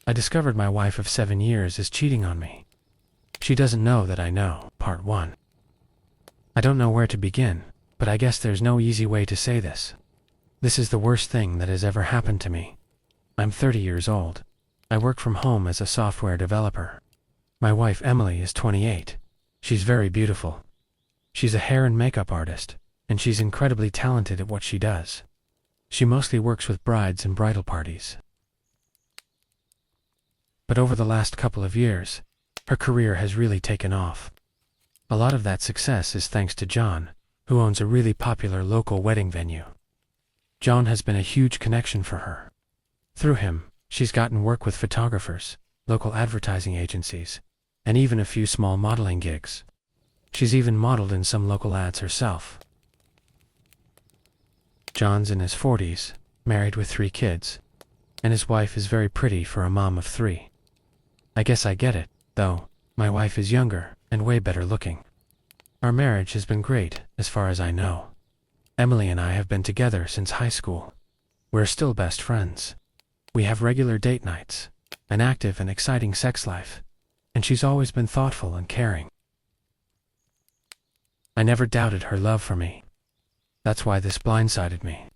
I discovered my wife of 7 years is cheating on me. She doesn't know that I know. Part 1. I don't know where to begin, but I guess there's no easy way to say this. This is the worst thing that has ever happened to me. I'm 30 years old. I work from home as a software developer. My wife Emily is 28. She's very beautiful. She's a hair and makeup artist, and she's incredibly talented at what she does. She mostly works with brides and bridal parties. But over the last couple of years, her career has really taken off. A lot of that success is thanks to John, who owns a really popular local wedding venue. John has been a huge connection for her. Through him, she's gotten work with photographers, local advertising agencies, and even a few small modeling gigs. She's even modeled in some local ads herself. John's in his 40s, married with 3 kids, and his wife is very pretty for a mom of 3. I guess I get it, though. My wife is younger and way better looking. Our marriage has been great, as far as I know. Emily and I have been together since high school. We're still best friends. We have regular date nights, an active and exciting sex life, and she's always been thoughtful and caring. I never doubted her love for me. That's why this blindsided me.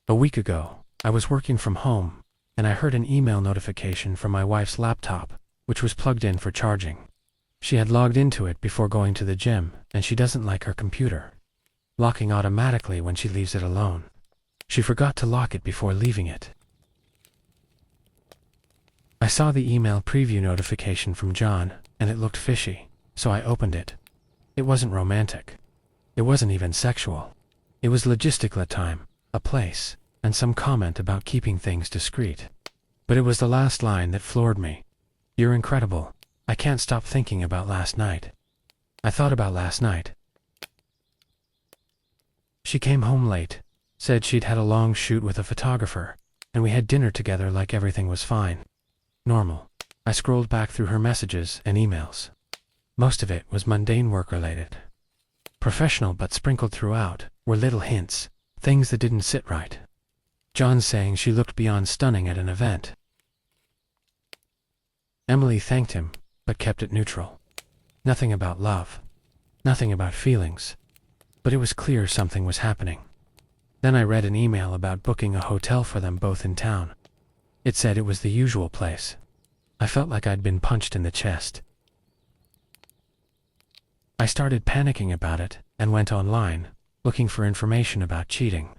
A week ago, I was working from home, and I heard an email notification from my wife's laptop, which was plugged in for charging. She had logged into it before going to the gym, and she doesn't like her computer locking automatically when she leaves it alone. She forgot to lock it before leaving it. I saw the email preview notification from John, and it looked fishy, so I opened it. It wasn't romantic. It wasn't even sexual. It was logistical time, a place, and some comment about keeping things discreet. But it was the last line that floored me. "You're incredible. I can't stop thinking about last night." I thought about last night. She came home late, said she'd had a long shoot with a photographer, and we had dinner together like everything was fine. Normal. I scrolled back through her messages and emails. Most of it was mundane work-related. Professional, but sprinkled throughout were little hints, things that didn't sit right. John saying she looked beyond stunning at an event. Emily thanked him, but kept it neutral. Nothing about love. Nothing about feelings. But it was clear something was happening. Then I read an email about booking a hotel for them both in town. It said it was the usual place. I felt like I'd been punched in the chest. I started panicking about it and went online, looking for information about cheating.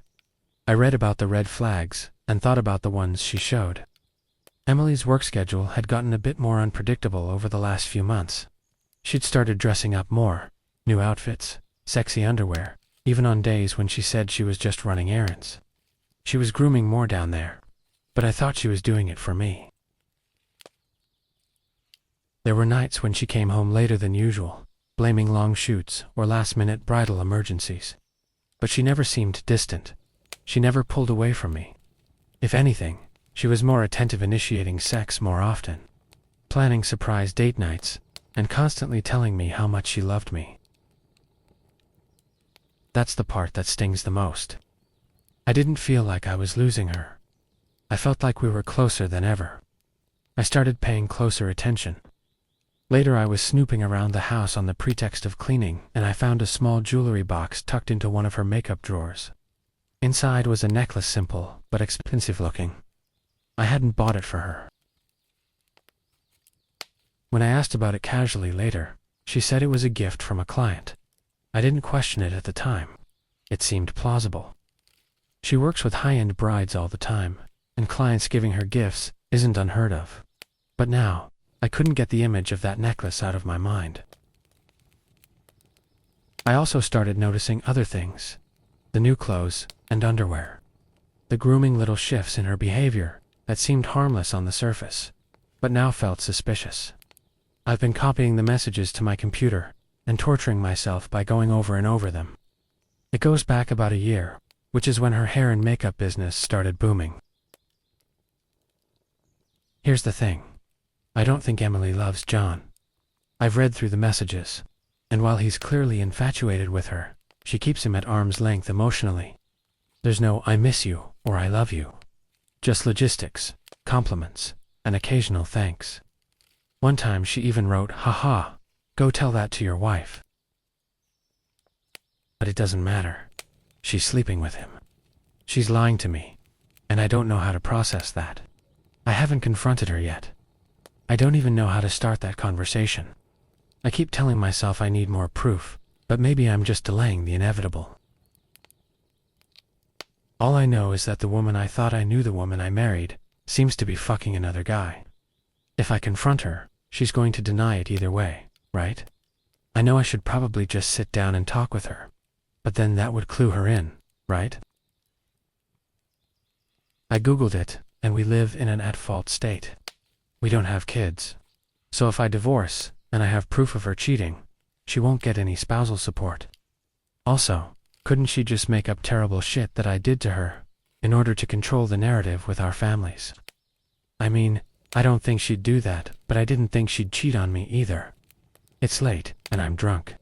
I read about the red flags and thought about the ones she showed. Emily's work schedule had gotten a bit more unpredictable over the last few months. She'd started dressing up more, new outfits, sexy underwear, even on days when she said she was just running errands. She was grooming more down there, but I thought she was doing it for me. There were nights when she came home later than usual, blaming long shoots or last-minute bridal emergencies. But she never seemed distant. She never pulled away from me. If anything, she was more attentive, initiating sex more often, planning surprise date nights, and constantly telling me how much she loved me. That's the part that stings the most. I didn't feel like I was losing her. I felt like we were closer than ever. I started paying closer attention. Later I was snooping around the house on the pretext of cleaning, and I found a small jewelry box tucked into one of her makeup drawers. Inside was a necklace, simple but expensive looking. I hadn't bought it for her. When I asked about it casually later, she said it was a gift from a client. I didn't question it at the time. It seemed plausible. She works with high-end brides all the time, and clients giving her gifts isn't unheard of. But now, I couldn't get the image of that necklace out of my mind. I also started noticing other things. The new clothes and underwear. The grooming little shifts in her behavior that seemed harmless on the surface, but now felt suspicious. I've been copying the messages to my computer and torturing myself by going over and over them. It goes back about a year, which is when her hair and makeup business started booming. Here's the thing. I don't think Emily loves John. I've read through the messages, and while he's clearly infatuated with her, she keeps him at arm's length emotionally. There's no "I miss you" or "I love you." Just logistics, compliments, an occasional thanks. One time she even wrote, "Haha, go tell that to your wife." But it doesn't matter. She's sleeping with him. She's lying to me, and I don't know how to process that. I haven't confronted her yet. I don't even know how to start that conversation. I keep telling myself I need more proof, but maybe I'm just delaying the inevitable. All I know is that the woman I thought I knew, the woman I married, seems to be fucking another guy. If I confront her, she's going to deny it either way, right? I know I should probably just sit down and talk with her, but then that would clue her in, right? I googled it, and we live in an at-fault state. We don't have kids. So if I divorce, and I have proof of her cheating, she won't get any spousal support. Also, couldn't she just make up terrible shit that I did to her, in order to control the narrative with our families? I mean, I don't think she'd do that, but I didn't think she'd cheat on me either. It's late, and I'm drunk.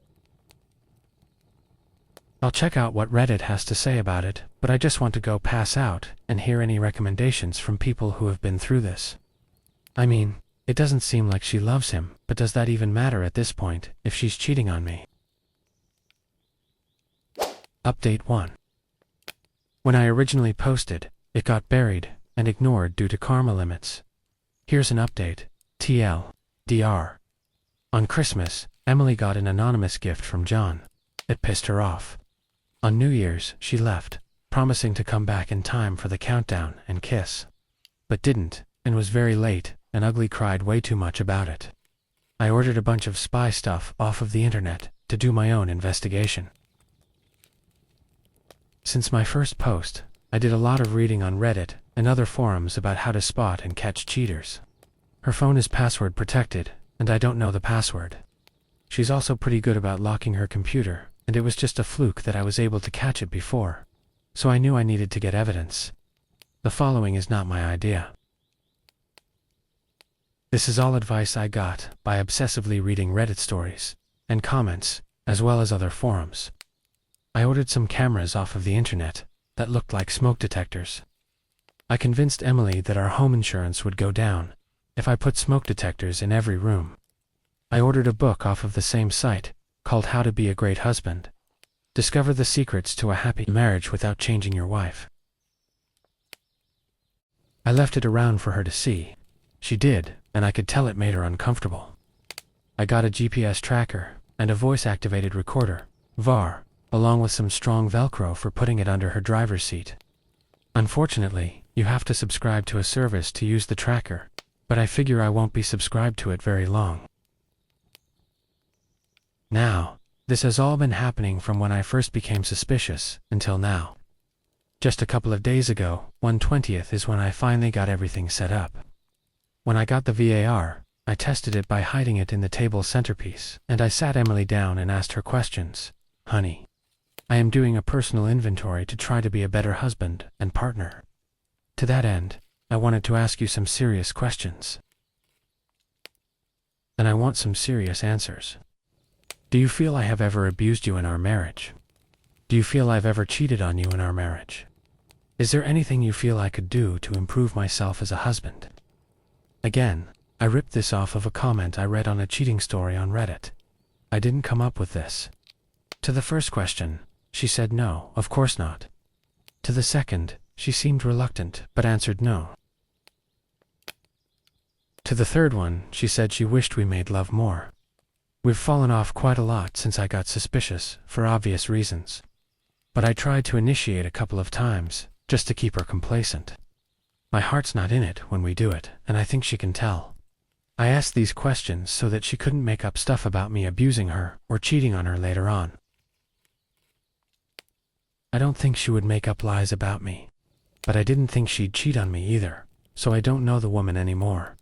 I'll check out what Reddit has to say about it, but I just want to go pass out and hear any recommendations from people who have been through this. I mean, it doesn't seem like she loves him, but does that even matter at this point if she's cheating on me? Update 1. When I originally posted, it got buried and ignored due to karma limits. Here's an update. TLDR. On Christmas, Emily got an anonymous gift from John. It pissed her off. On New Year's, she left, promising to come back in time for the countdown and kiss. But didn't, and was very late, and Ugly cried way too much about it. I ordered a bunch of spy stuff off of the internet to do my own investigation. Since my first post, I did a lot of reading on Reddit and other forums about how to spot and catch cheaters. Her phone is password protected, and I don't know the password. She's also pretty good about locking her computer, and it was just a fluke that I was able to catch it before. So I knew I needed to get evidence. The following is not my idea. This is all advice I got by obsessively reading Reddit stories and comments, as well as other forums. I ordered some cameras off of the internet that looked like smoke detectors. I convinced Emily that our home insurance would go down if I put smoke detectors in every room. I ordered a book off of the same site called How to Be a Great Husband. Discover the secrets to a happy marriage without changing your wife. I left it around for her to see. She did, and I could tell it made her uncomfortable. I got a GPS tracker and a voice-activated recorder, VAR, along with some strong Velcro for putting it under her driver's seat. Unfortunately, you have to subscribe to a service to use the tracker, but I figure I won't be subscribed to it very long. Now, this has all been happening from when I first became suspicious until now. Just a couple of days ago, 1/20th, is when I finally got everything set up. When I got the VAR, I tested it by hiding it in the table centerpiece, and I sat Emily down and asked her questions. Honey, I am doing a personal inventory to try to be a better husband and partner. To that end, I wanted to ask you some serious questions. And I want some serious answers. Do you feel I have ever abused you in our marriage? Do you feel I've ever cheated on you in our marriage? Is there anything you feel I could do to improve myself as a husband? Again, I ripped this off of a comment I read on a cheating story on Reddit. I didn't come up with this. To the first question, she said no, of course not. To the second, she seemed reluctant, but answered no. To the third one, she said she wished we made love more. We've fallen off quite a lot since I got suspicious, for obvious reasons. But I tried to initiate a couple of times, just to keep her complacent. My heart's not in it when we do it, and I think she can tell. I asked these questions so that she couldn't make up stuff about me abusing her or cheating on her later on. I don't think she would make up lies about me, but I didn't think she'd cheat on me either, so I don't know the woman anymore.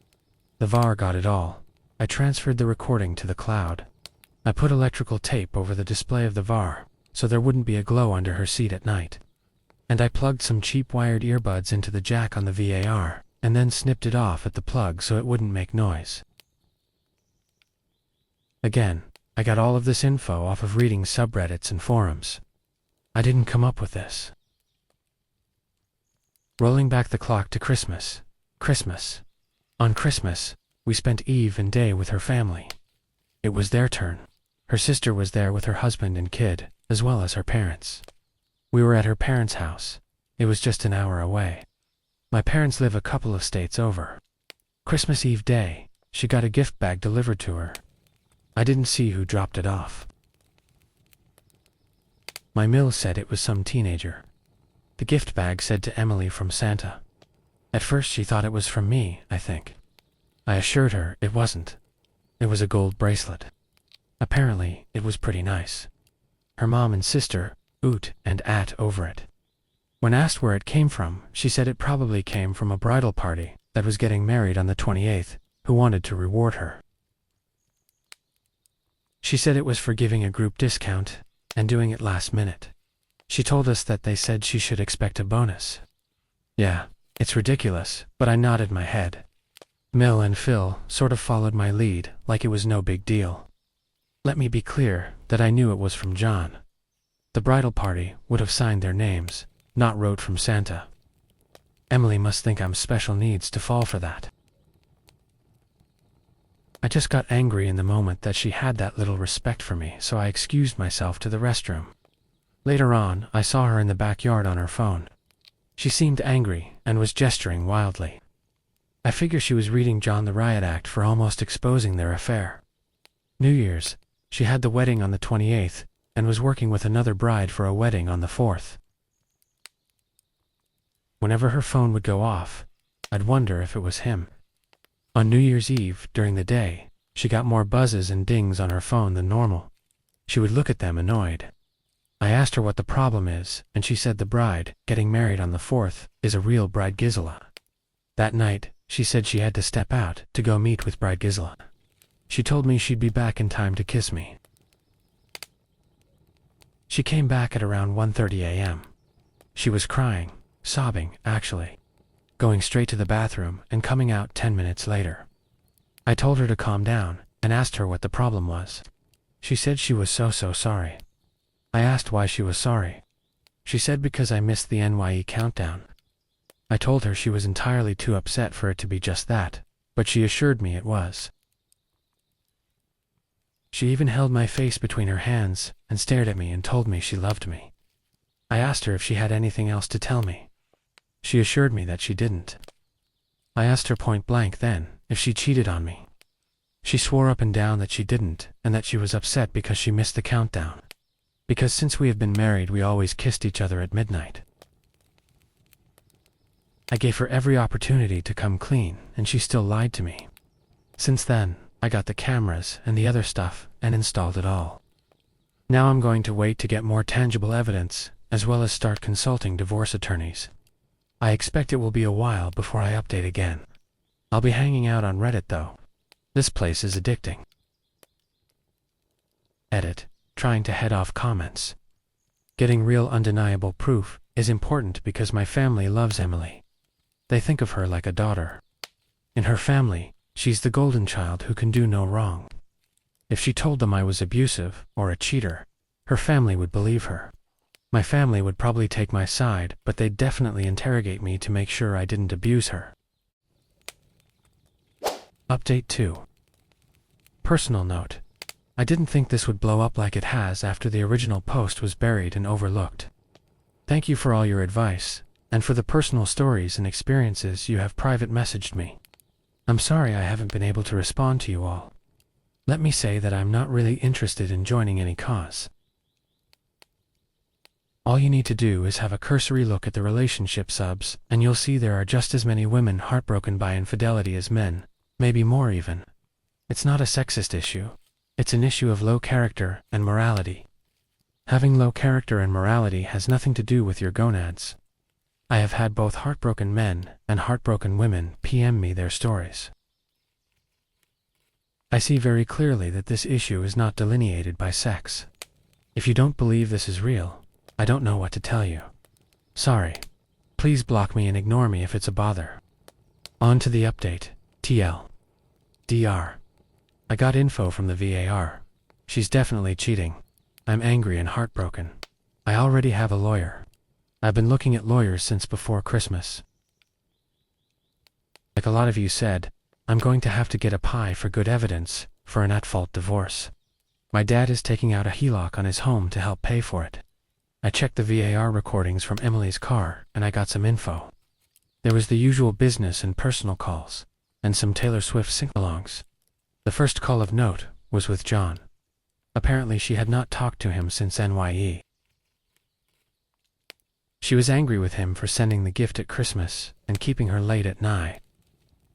The VAR got it all. I transferred the recording to the cloud. I put electrical tape over the display of the VAR, so there wouldn't be a glow under her seat at night. And I plugged some cheap wired earbuds into the jack on the VAR, and then snipped it off at the plug so it wouldn't make noise. Again, I got all of this info off of reading subreddits and forums. I didn't come up with this. Rolling back the clock to Christmas. On Christmas, we spent Eve and Day with her family. It was their turn. Her sister was there with her husband and kid, as well as her parents. We were at her parents' house. It was just an hour away. My parents live a couple of states over. Christmas Eve day, she got a gift bag delivered to her. I didn't see who dropped it off. My mill said it was some teenager. The gift bag said to Emily from Santa. At first she thought it was from me, I think. I assured her it wasn't. It was a gold bracelet. Apparently, it was pretty nice. Her mom and sister oot and at over it. When asked where it came from, she said it probably came from a bridal party that was getting married on the 28th, who wanted to reward her. She said it was for giving a group discount and doing it last minute. She told us that they said she should expect a bonus. Yeah, it's ridiculous, but I nodded my head. Mill and Phil sort of followed my lead like it was no big deal. Let me be clear that I knew it was from John. The bridal party would have signed their names, not wrote from Santa. Emily must think I'm special needs to fall for that. I just got angry in the moment that she had that little respect for me, so I excused myself to the restroom. Later on, I saw her in the backyard on her phone. She seemed angry and was gesturing wildly. I figure she was reading John the Riot Act for almost exposing their affair. New Year's, she had the wedding on the 28th and was working with another bride for a wedding on the 4th. Whenever her phone would go off, I'd wonder if it was him. On New Year's Eve, during the day, she got more buzzes and dings on her phone than normal. She would look at them annoyed. I asked her what the problem is, and she said the bride, getting married on the 4th, is a real bride Gisela. That night, she said she had to step out to go meet with bride Gisela. She told me she'd be back in time to kiss me. She came back at around 1:30 a.m. She was crying, sobbing, actually, going straight to the bathroom and coming out 10 minutes later. I told her to calm down and asked her what the problem was. She said she was so sorry. I asked why she was sorry. She said because I missed the NYE countdown. I told her she was entirely too upset for it to be just that, but she assured me it was. She even held my face between her hands and stared at me and told me she loved me. I asked her if she had anything else to tell me. She assured me that she didn't. I asked her point blank then if she cheated on me. She swore up and down that she didn't and that she was upset because she missed the countdown. Because since we have been married, we always kissed each other at midnight. I gave her every opportunity to come clean, and she still lied to me. Since then, I got the cameras and the other stuff and installed it all. Now I'm going to wait to get more tangible evidence, as well as start consulting divorce attorneys. I expect it will be a while before I update again. I'll be hanging out on Reddit though. This place is addicting. Edit. Trying to head off comments. Getting real undeniable proof is important because my family loves Emily. They think of her like a daughter. In her family, she's the golden child who can do no wrong. If she told them I was abusive or a cheater, her family would believe her. My family would probably take my side, but they'd definitely interrogate me to make sure I didn't abuse her. Update 2. Personal note. I didn't think this would blow up like it has after the original post was buried and overlooked. Thank you for all your advice, and for the personal stories and experiences you have private messaged me. I'm sorry I haven't been able to respond to you all. Let me say that I'm not really interested in joining any cause. All you need to do is have a cursory look at the relationship subs, and you'll see there are just as many women heartbroken by infidelity as men, maybe more even. It's not a sexist issue. It's an issue of low character and morality. Having low character and morality has nothing to do with your gonads. I have had both heartbroken men and heartbroken women PM me their stories. I see very clearly that this issue is not delineated by sex. If you don't believe this is real, I don't know what to tell you. Sorry. Please block me and ignore me if it's a bother. On to the update. TL. DR. I got info from the VAR. She's definitely cheating. I'm angry and heartbroken. I already have a lawyer. I've been looking at lawyers since before Christmas. Like a lot of you said, I'm going to have to get a pie for good evidence for an at-fault divorce. My dad is taking out a HELOC on his home to help pay for it. I checked the VAR recordings from Emily's car, and I got some info. There was the usual business and personal calls, and some Taylor Swift sing-alongs. The first call of note was with John. Apparently she had not talked to him since NYE. She was angry with him for sending the gift at Christmas and keeping her late at night.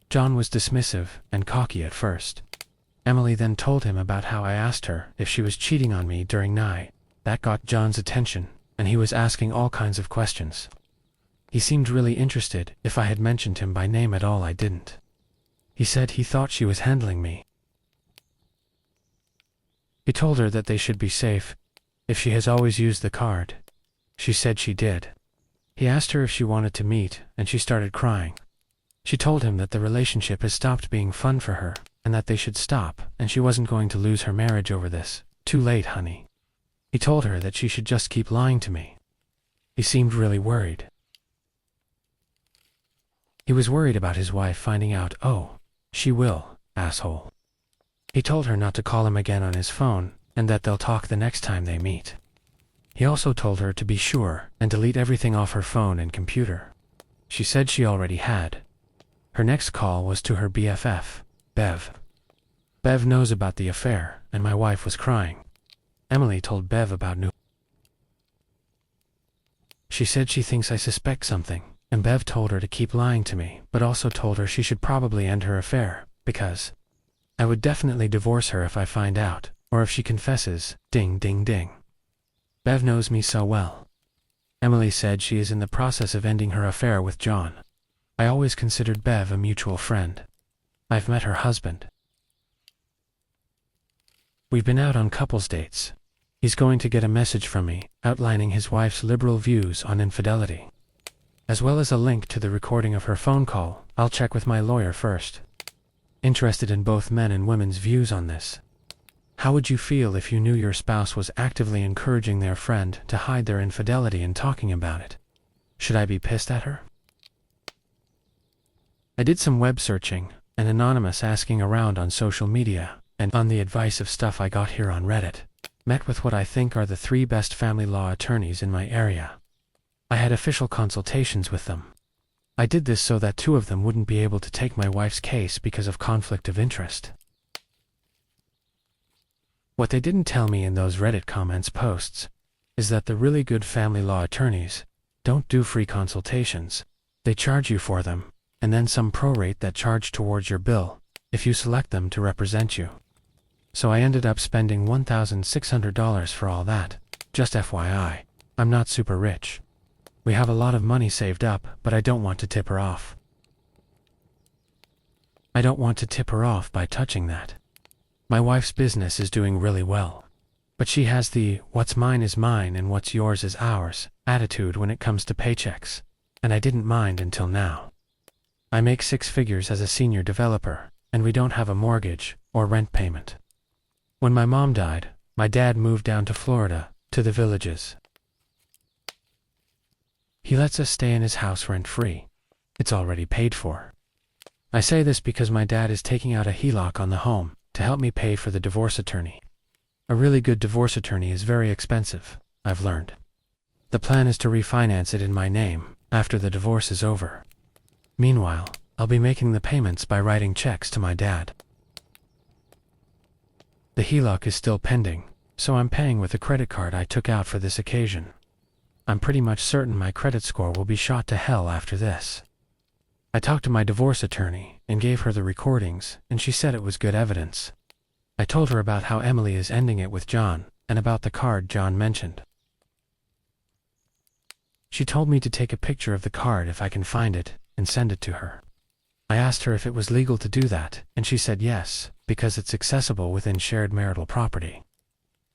John was dismissive and cocky at first. Emily then told him about how I asked her if she was cheating on me during night. That got John's attention, and he was asking all kinds of questions. He seemed really interested. If I had mentioned him by name at all, I didn't. He said he thought she was handling me. He told her that they should be safe if she has always used the card. She said she did. He asked her if she wanted to meet, and she started crying. She told him that the relationship has stopped being fun for her, and that they should stop, and she wasn't going to lose her marriage over this. Too late, honey. He told her that she should just keep lying to me. He seemed really worried. He was worried about his wife finding out. Oh, she will, asshole. He told her not to call him again on his phone, and that they'll talk the next time they meet. He also told her to be sure and delete everything off her phone and computer. She said she already had. Her next call was to her BFF, Bev. Bev knows about the affair, and my wife was crying. Emily told Bev about new. She said she thinks I suspect something, and Bev told her to keep lying to me, but also told her she should probably end her affair, because I would definitely divorce her if I find out, or if she confesses. Ding, ding, ding. Bev knows me so well. Emily said she is in the process of ending her affair with John. I always considered Bev a mutual friend. I've met her husband. We've been out on couples dates. He's going to get a message from me outlining his wife's liberal views on infidelity, as well as a link to the recording of her phone call. I'll check with my lawyer first. Interested in both men and women's views on this. How would you feel if you knew your spouse was actively encouraging their friend to hide their infidelity and talking about it? Should I be pissed at her? I did some web searching and anonymous asking around on social media, and on the advice of stuff I got here on Reddit, met with what I think are the 3 best family law attorneys in my area. I had official consultations with them. I did this so that 2 of them wouldn't be able to take my wife's case because of conflict of interest. What they didn't tell me in those Reddit comments posts is that the really good family law attorneys don't do free consultations. They charge you for them, and then some prorate that charge towards your bill if you select them to represent you. So I ended up spending $1,600 for all that. Just FYI, I'm not super rich. We have a lot of money saved up, but I don't want to tip her off. I don't want to tip her off by touching that. My wife's business is doing really well, but she has the "what's mine is mine and what's yours is ours" attitude when it comes to paychecks, and I didn't mind until now. I make 6 figures as a senior developer, and we don't have a mortgage or rent payment. When my mom died, my dad moved down to Florida, to the Villages. He lets us stay in his house rent-free. It's already paid for. I say this because my dad is taking out a HELOC on the home to help me pay for the divorce attorney. A really good divorce attorney is very expensive, I've learned. The plan is to refinance it in my name after the divorce is over. Meanwhile, I'll be making the payments by writing checks to my dad. The HELOC is still pending, so I'm paying with a credit card I took out for this occasion. I'm pretty much certain my credit score will be shot to hell after this. I talked to my divorce attorney and gave her the recordings, and she said it was good evidence. I told her about how Emily is ending it with John, and about the card John mentioned. She told me to take a picture of the card if I can find it, and send it to her. I asked her if it was legal to do that, and she said yes, because it's accessible within shared marital property.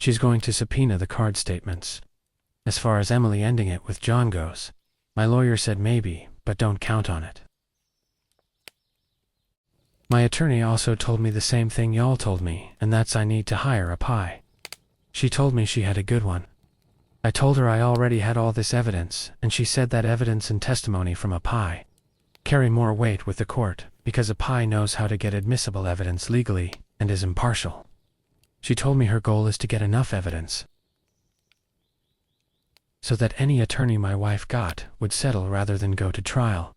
She's going to subpoena the card statements. As far as Emily ending it with John goes, my lawyer said maybe, but don't count on it. My attorney also told me the same thing y'all told me, and that's I need to hire a pie. She told me she had a good one. I told her I already had all this evidence, and she said that evidence and testimony from a pie carry more weight with the court, because a pie knows how to get admissible evidence legally and is impartial. She told me her goal is to get enough evidence so that any attorney my wife got would settle rather than go to trial,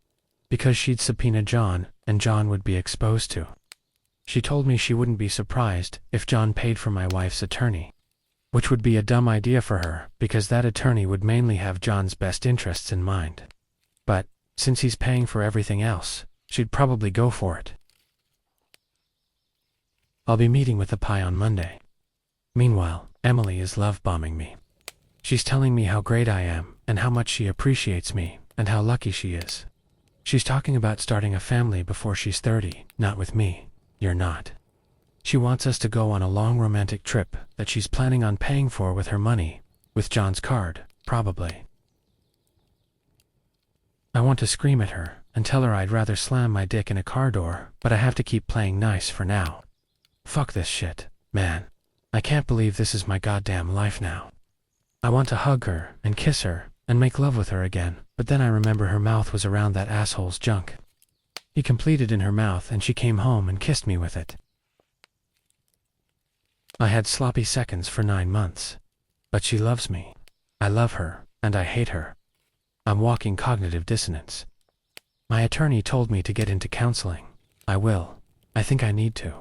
because she'd subpoena John and John would be exposed to. She told me she wouldn't be surprised if John paid for my wife's attorney, which would be a dumb idea for her because that attorney would mainly have John's best interests in mind. But since he's paying for everything else, she'd probably go for it. I'll be meeting with the pie on Monday. Meanwhile, Emily is love-bombing me. She's telling me how great I am and how much she appreciates me and how lucky she is. She's talking about starting a family before she's 30, not with me. You're not. She wants us to go on a long romantic trip that she's planning on paying for with her money, with John's card, probably. I want to scream at her and tell her I'd rather slam my dick in a car door, but I have to keep playing nice for now. Fuck this shit, man. I can't believe this is my goddamn life now. I want to hug her and kiss her and make love with her again, but then I remember her mouth was around that asshole's junk. He completed in her mouth and she came home and kissed me with it. I had sloppy seconds for 9 months. But she loves me. I love her, and I hate her. I'm walking cognitive dissonance. My attorney told me to get into counseling. I will. I think I need to.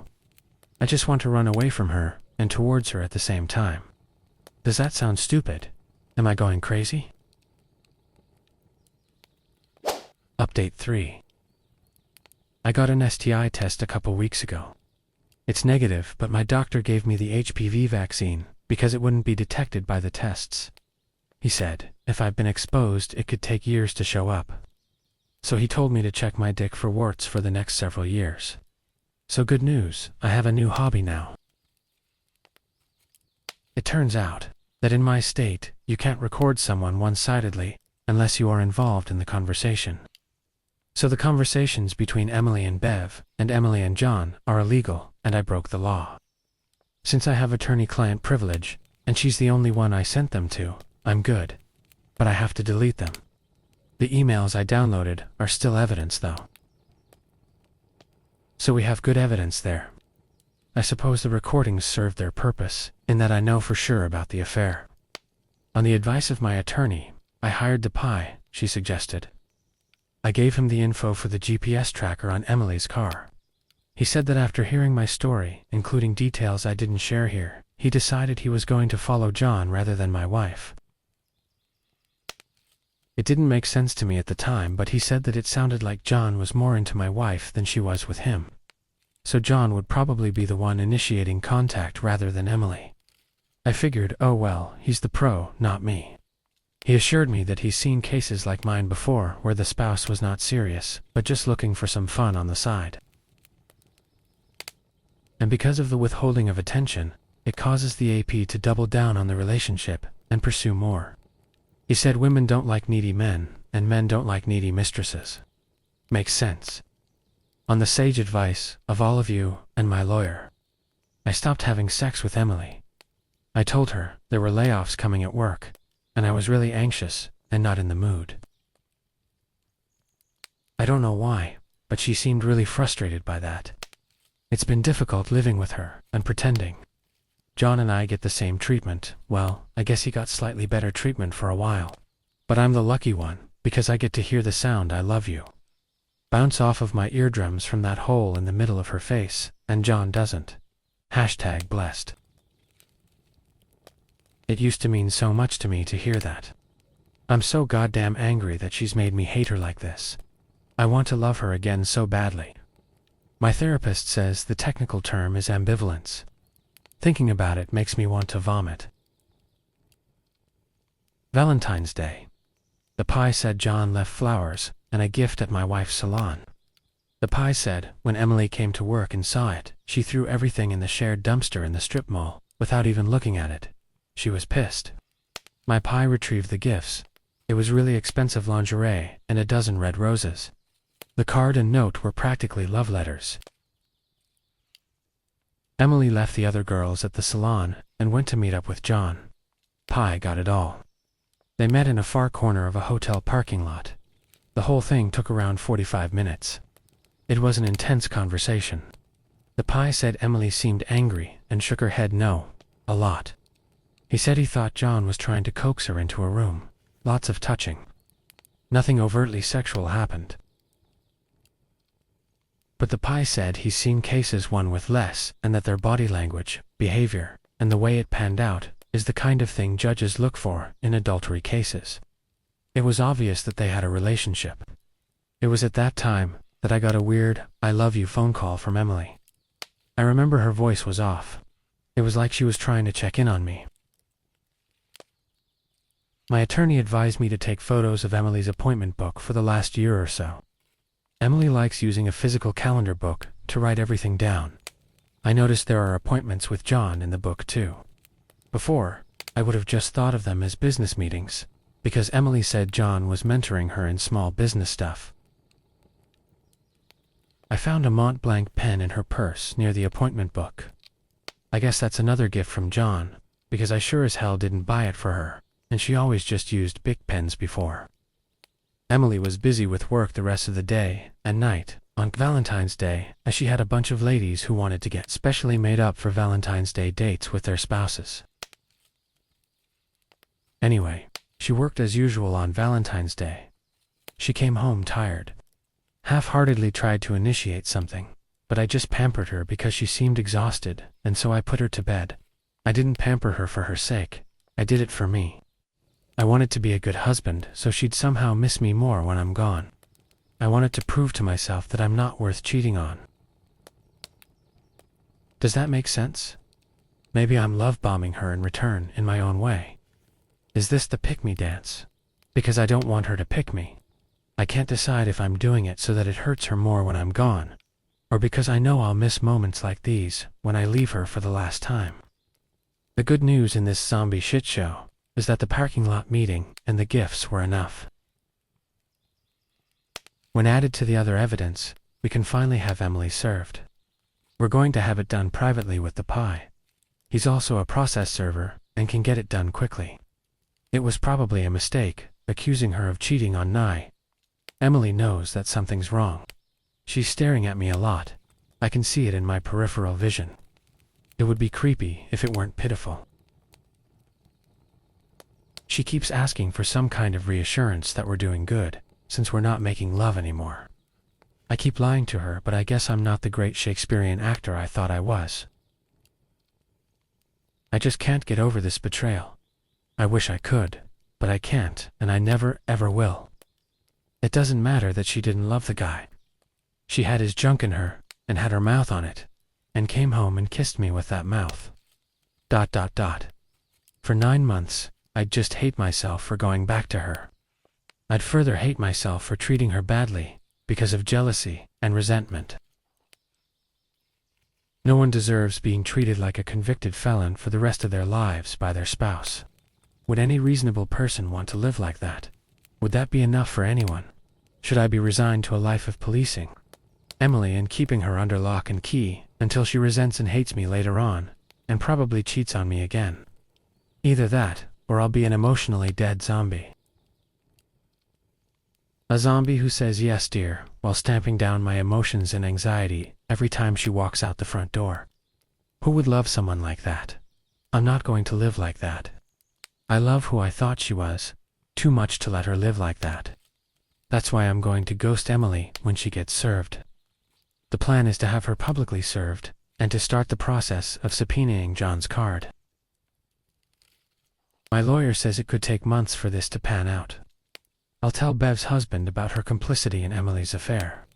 I just want to run away from her and towards her at the same time. Does that sound stupid? Am I going crazy? Update 3. I got an STI test a couple weeks ago. It's negative, but my doctor gave me the HPV vaccine because it wouldn't be detected by the tests. He said, if I've been exposed, it could take years to show up. So he told me to check my dick for warts for the next several years. So good news, I have a new hobby now. It turns out that in my state, you can't record someone one-sidedly unless you are involved in the conversation. So the conversations between Emily and Bev and Emily and John are illegal, and I broke the law. Since I have attorney-client privilege, and she's the only one I sent them to, I'm good. But I have to delete them. The emails I downloaded are still evidence, though. So we have good evidence there. I suppose the recordings served their purpose, in that I know for sure about the affair. On the advice of my attorney, I hired the pie, she suggested. I gave him the info for the GPS tracker on Emily's car. He said that after hearing my story, including details I didn't share here, he decided he was going to follow John rather than my wife. It didn't make sense to me at the time, but he said that it sounded like John was more into my wife than she was with him. So John would probably be the one initiating contact rather than Emily. I figured, oh well, he's the pro, not me. He assured me that he's seen cases like mine before where the spouse was not serious, but just looking for some fun on the side. And because of the withholding of attention, it causes the AP to double down on the relationship and pursue more. He said women don't like needy men, and men don't like needy mistresses. Makes sense. On the sage advice of all of you and my lawyer, I stopped having sex with Emily. I told her there were layoffs coming at work, and I was really anxious and not in the mood. I don't know why, but she seemed really frustrated by that. It's been difficult living with her and pretending. John and I get the same treatment. Well, I guess he got slightly better treatment for a while. But I'm the lucky one, because I get to hear the sound "I love you" bounce off of my eardrums from that hole in the middle of her face, and John doesn't. #blessed. It used to mean so much to me to hear that. I'm so goddamn angry that she's made me hate her like this. I want to love her again so badly. My therapist says the technical term is ambivalence. Thinking about it makes me want to vomit. Valentine's Day. The pie said John left flowers and a gift at my wife's salon. The pie said when Emily came to work and saw it, she threw everything in the shared dumpster in the strip mall without even looking at it. She was pissed. My pie retrieved the gifts. It was really expensive lingerie and a dozen red roses. The card and note were practically love letters. Emily left the other girls at the salon and went to meet up with John. Pie got it all. They met in a far corner of a hotel parking lot. The whole thing took around 45 minutes. It was an intense conversation. The pie said Emily seemed angry and shook her head no, a lot. He said he thought John was trying to coax her into a room. Lots of touching. Nothing overtly sexual happened. But the pie said he's seen cases won with less, and that their body language, behavior, and the way it panned out is the kind of thing judges look for in adultery cases. It was obvious that they had a relationship. It was at that time that I got a weird, "I love you" phone call from Emily. I remember her voice was off. It was like she was trying to check in on me. My attorney advised me to take photos of Emily's appointment book for the last year or so. Emily likes using a physical calendar book to write everything down. I noticed there are appointments with John in the book too. Before, I would have just thought of them as business meetings, because Emily said John was mentoring her in small business stuff. I found a Mont Blanc pen in her purse near the appointment book. I guess that's another gift from John, because I sure as hell didn't buy it for her, and she always just used Bic pens before. Emily was busy with work the rest of the day and night on Valentine's Day, as she had a bunch of ladies who wanted to get specially made up for Valentine's Day dates with their spouses. Anyway, she worked as usual on Valentine's Day. She came home tired. Half-heartedly tried to initiate something, but I just pampered her because she seemed exhausted, and so I put her to bed. I didn't pamper her for her sake. I did it for me. I wanted to be a good husband so she'd somehow miss me more when I'm gone. I wanted to prove to myself that I'm not worth cheating on. Does that make sense? Maybe I'm love-bombing her in return in my own way. Is this the pick-me dance? Because I don't want her to pick me. I can't decide if I'm doing it so that it hurts her more when I'm gone, or because I know I'll miss moments like these when I leave her for the last time. The good news in this zombie shit show is that the parking lot meeting and the gifts were enough. When added to the other evidence, we can finally have Emily served. We're going to have it done privately with the pie. He's also a process server and can get it done quickly. It was probably a mistake, accusing her of cheating on Nye. Emily knows that something's wrong. She's staring at me a lot. I can see it in my peripheral vision. It would be creepy if it weren't pitiful. She keeps asking for some kind of reassurance that we're doing good, since we're not making love anymore. I keep lying to her, but I guess I'm not the great Shakespearean actor I thought I was. I just can't get over this betrayal. I wish I could, but I can't, and I never, ever will. It doesn't matter that she didn't love the guy. She had his junk in her, and had her mouth on it, and came home and kissed me with that mouth. ... For 9 months, I'd just hate myself for going back to her. I'd further hate myself for treating her badly, because of jealousy and resentment. No one deserves being treated like a convicted felon for the rest of their lives by their spouse. Would any reasonable person want to live like that? Would that be enough for anyone? Should I be resigned to a life of policing Emily and keeping her under lock and key until she resents and hates me later on, and probably cheats on me again? Either that, or I'll be an emotionally dead zombie. A zombie who says yes, dear, while stamping down my emotions and anxiety every time she walks out the front door. Who would love someone like that? I'm not going to live like that. I love who I thought she was, too much to let her live like that. That's why I'm going to ghost Emily when she gets served. The plan is to have her publicly served, and to start the process of subpoenaing John's card. My lawyer says it could take months for this to pan out. I'll tell Bev's husband about her complicity in Emily's affair.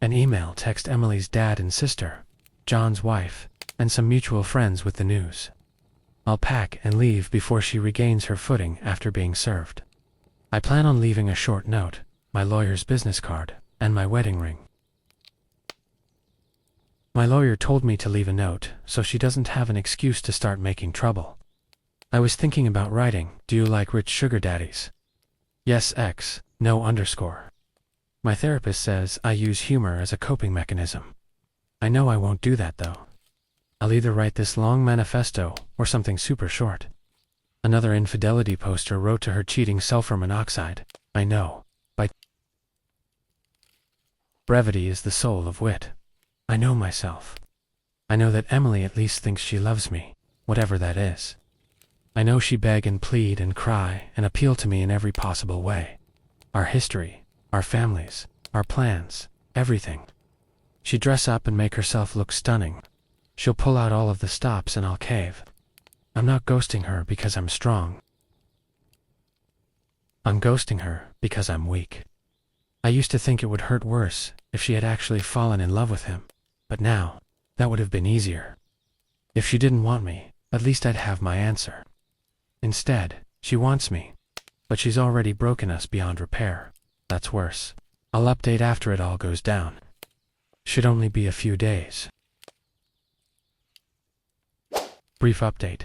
An email text Emily's dad and sister, John's wife, and some mutual friends with the news. I'll pack and leave before she regains her footing after being served. I plan on leaving a short note, my lawyer's business card, and my wedding ring. My lawyer told me to leave a note so she doesn't have an excuse to start making trouble. I was thinking about writing, "Do you like rich sugar daddies? Yes X, no underscore." My therapist says I use humor as a coping mechanism. I know I won't do that though. I'll either write this long manifesto or something super short. Another infidelity poster wrote to her cheating sulfur monoxide, I know, by Brevity is the soul of wit. I know myself. I know that Emily at least thinks she loves me, whatever that is. I know she beg and plead and cry and appeal to me in every possible way. Our history, our families, our plans, everything. She'd dress up and make herself look stunning. She'll pull out all of the stops and I'll cave. I'm not ghosting her because I'm strong. I'm ghosting her because I'm weak. I used to think it would hurt worse if she had actually fallen in love with him, but now, that would have been easier. If she didn't want me, at least I'd have my answer. Instead, she wants me, but she's already broken us beyond repair. That's worse. I'll update after it all goes down. Should only be a few days. Brief update.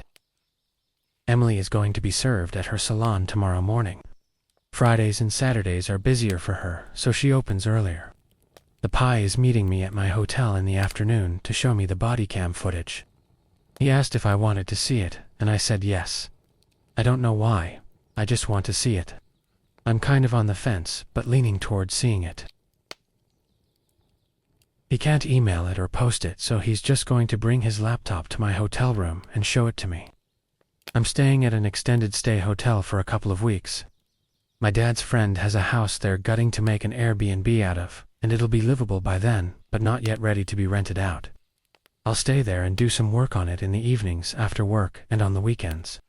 Emily is going to be served at her salon tomorrow morning. Fridays and Saturdays are busier for her, so she opens earlier. The Pi is meeting me at my hotel in the afternoon to show me the body cam footage. He asked if I wanted to see it, and I said yes. I don't know why, I just want to see it. I'm kind of on the fence, but leaning towards seeing it. He can't email it or post it, so he's just going to bring his laptop to my hotel room and show it to me. I'm staying at an extended stay hotel for a couple of weeks. My dad's friend has a house they're gutting to make an Airbnb out of, and it'll be livable by then, but not yet ready to be rented out. I'll stay there and do some work on it in the evenings after work and on the weekends.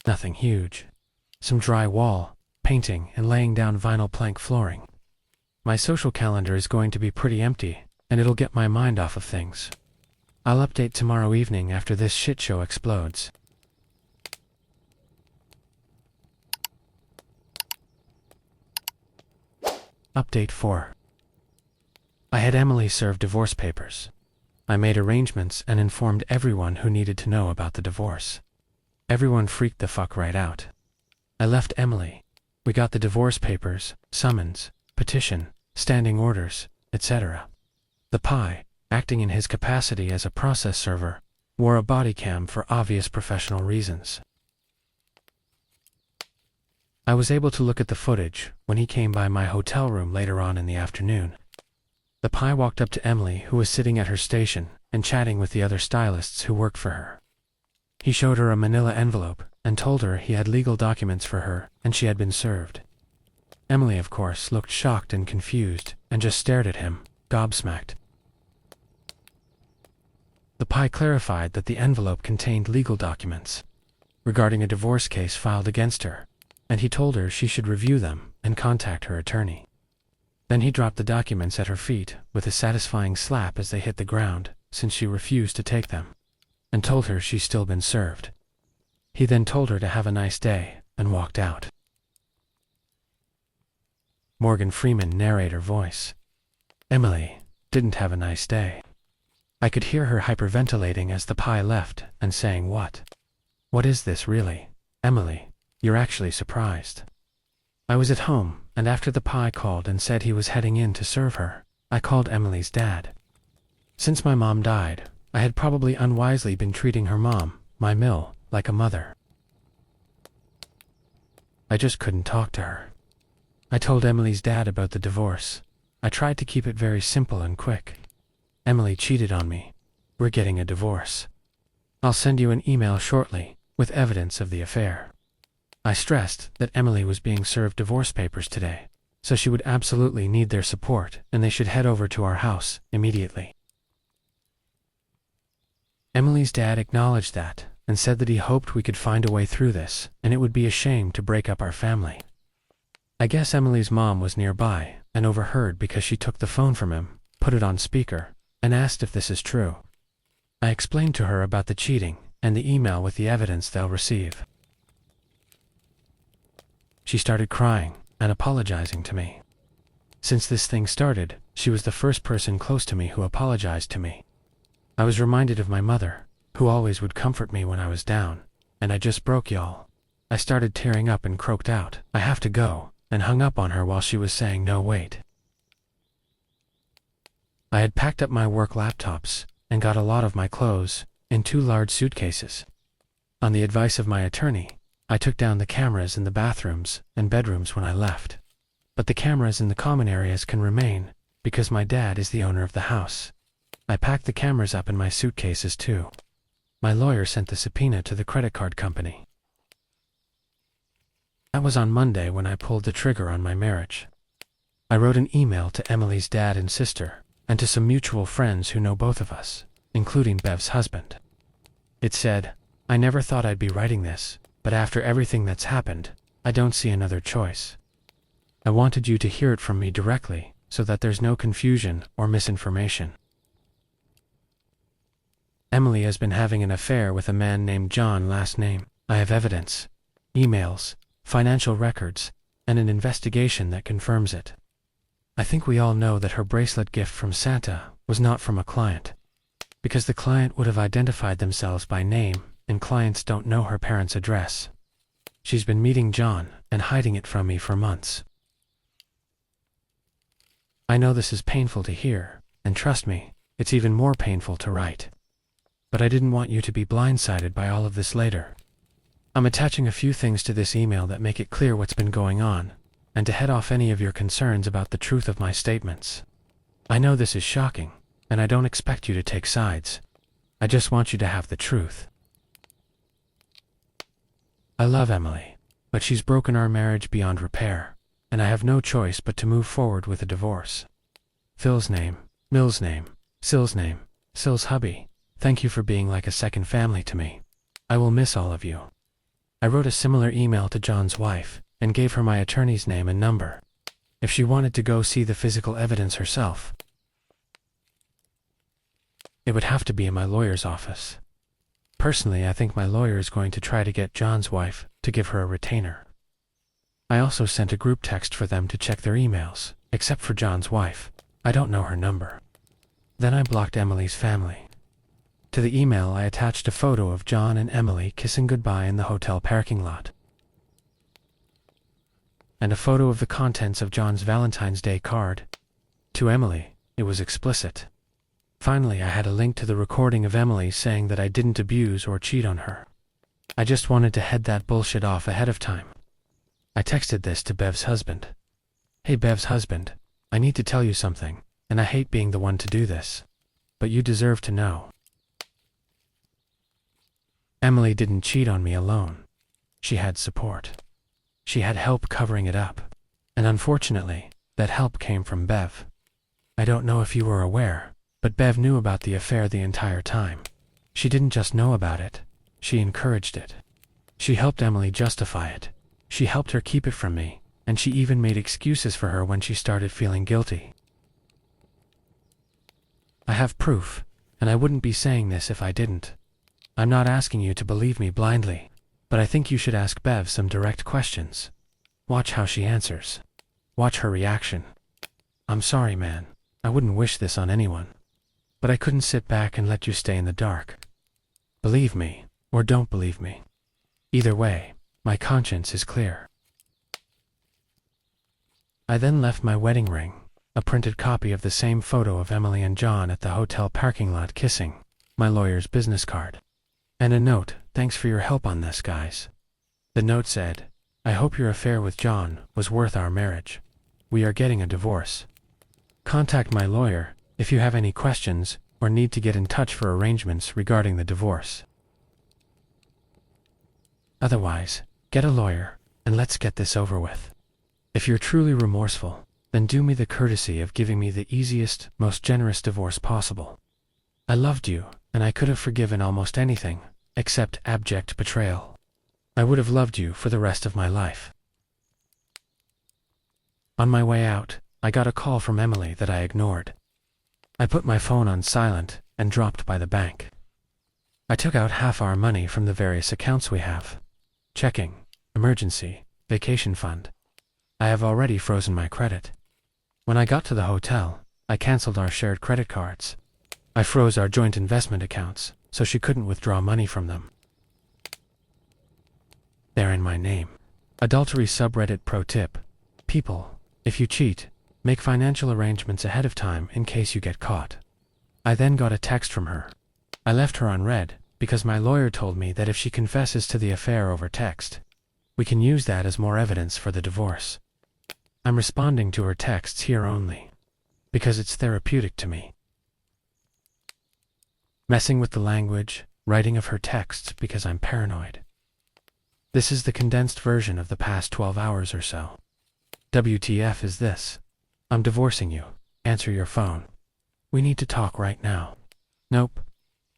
Nothing huge. Some dry wall, painting, and laying down vinyl plank flooring. My social calendar is going to be pretty empty, and it'll get my mind off of things. I'll update tomorrow evening after this shit show explodes. Update 4. I had Emily serve divorce papers. I made arrangements and informed everyone who needed to know about the divorce. Everyone freaked the fuck right out. I left Emily. We got the divorce papers, summons, petition, standing orders, etc. The Pi, acting in his capacity as a process server, wore a body cam for obvious professional reasons. I was able to look at the footage when he came by my hotel room later on in the afternoon. The Pi walked up to Emily, who was sitting at her station and chatting with the other stylists who worked for her. He showed her a manila envelope and told her he had legal documents for her and she had been served. Emily, of course, looked shocked and confused and just stared at him, gobsmacked. The Pi clarified that the envelope contained legal documents regarding a divorce case filed against her, and he told her she should review them and contact her attorney. Then he dropped the documents at her feet with a satisfying slap as they hit the ground, since she refused to take them, and told her she's still been served. He then told her to have a nice day and walked out. Morgan Freeman narrator voice. Emily didn't have a nice day. I could hear her hyperventilating as the Pi left and saying, What is this really? Emily, you're actually surprised. I was at home, and after the Pi called and said he was heading in to serve her, I called Emily's dad. Since my mom died, I had probably unwisely been treating her mom, my mill, like a mother. I just couldn't talk to her. I told Emily's dad about the divorce. I tried to keep it very simple and quick. Emily cheated on me. We're getting a divorce. I'll send you an email shortly with evidence of the affair. I stressed that Emily was being served divorce papers today, so she would absolutely need their support and they should head over to our house immediately. Emily's dad acknowledged that and said that he hoped we could find a way through this and it would be a shame to break up our family. I guess Emily's mom was nearby and overheard because she took the phone from him, put it on speaker, and asked if this is true. I explained to her about the cheating and the email with the evidence they'll receive. She started crying and apologizing to me. Since this thing started, she was the first person close to me who apologized to me. I was reminded of my mother, who always would comfort me when I was down, and I just broke, y'all. I started tearing up and croaked out, "I have to go," and hung up on her while she was saying, "No, wait." I had packed up my work laptops and got a lot of my clothes in 2 large suitcases. On the advice of my attorney, I took down the cameras in the bathrooms and bedrooms when I left. but the cameras in the common areas can remain, because my dad is the owner of the house. I packed the cameras up in my suitcases too. My lawyer sent the subpoena to the credit card company. That was on Monday when I pulled the trigger on my marriage. I wrote an email to Emily's dad and sister, and to some mutual friends who know both of us, including Bev's husband. It said, "I never thought I'd be writing this, but after everything that's happened, I don't see another choice. I wanted you to hear it from me directly, so that there's no confusion or misinformation. Emily has been having an affair with a man named John last name. I have evidence, emails, financial records, and an investigation that confirms it. I think we all know that her bracelet gift from Santa was not from a client, because the client would have identified themselves by name, and clients don't know her parents' address. She's been meeting John and hiding it from me for months. I know this is painful to hear, and trust me, it's even more painful to write. But I didn't want you to be blindsided by all of this later. I'm attaching a few things to this email that make it clear what's been going on, and to head off any of your concerns about the truth of my statements. I know this is shocking, and I don't expect you to take sides. I just want you to have the truth. I love Emily, but she's broken our marriage beyond repair, and I have no choice but to move forward with a divorce. Phil's name, Mill's name, Sill's name, Sill's hubby, thank you for being like a second family to me. I will miss all of you. I wrote a similar email to John's wife, and gave her my attorney's name and number, if she wanted to go see the physical evidence herself. It would have to be in my lawyer's office. Personally, I think my lawyer is going to try to get John's wife to give her a retainer. I also sent a group text for them to check their emails, except for John's wife. I don't know her number. Then I blocked Emily's family. To the email I attached a photo of John and Emily kissing goodbye in the hotel parking lot, and a photo of the contents of John's Valentine's Day card. To Emily, it was explicit. Finally, I had a link to the recording of Emily saying that I didn't abuse or cheat on her. I just wanted to head that bullshit off ahead of time. I texted this to Bev's husband. Hey Bev's husband, I need to tell you something, and I hate being the one to do this, but you deserve to know. Emily didn't cheat on me alone. She had support. She had help covering it up, and unfortunately, that help came from Bev. I don't know if you were aware, but Bev knew about the affair the entire time. She didn't just know about it, she encouraged it. She helped Emily justify it. She helped her keep it from me, and she even made excuses for her when she started feeling guilty. I have proof, and I wouldn't be saying this if I didn't. I'm not asking you to believe me blindly, but I think you should ask Bev some direct questions. Watch how she answers. Watch her reaction. I'm sorry, man. I wouldn't wish this on anyone. But I couldn't sit back and let you stay in the dark. Believe me, or don't believe me. Either way, my conscience is clear. I then left my wedding ring, a printed copy of the same photo of Emily and John at the hotel parking lot kissing, my lawyer's business card, and a note, thanks for your help on this, guys. The note said, I hope your affair with John was worth our marriage. We are getting a divorce. Contact my lawyer if you have any questions or need to get in touch for arrangements regarding the divorce. Otherwise, get a lawyer and let's get this over with. If you're truly remorseful, then do me the courtesy of giving me the easiest, most generous divorce possible. I loved you, and I could have forgiven almost anything, except abject betrayal. I would have loved you for the rest of my life. On my way out, I got a call from Emily that I ignored. I put my phone on silent and dropped by the bank. I took out half our money from the various accounts we have. Checking, emergency, vacation fund. I have already frozen my credit. When I got to the hotel, I canceled our shared credit cards. I froze our joint investment accounts, so she couldn't withdraw money from them. They're in my name. Adultery subreddit pro tip. People, if you cheat, make financial arrangements ahead of time in case you get caught. I then got a text from her. I left her on read because my lawyer told me that if she confesses to the affair over text, we can use that as more evidence for the divorce. I'm responding to her texts here only, because it's therapeutic to me. Messing with the language, writing of her texts because I'm paranoid. This is the condensed version of the past 12 hours or so. WTF is this? I'm divorcing you. Answer your phone. We need to talk right now. Nope.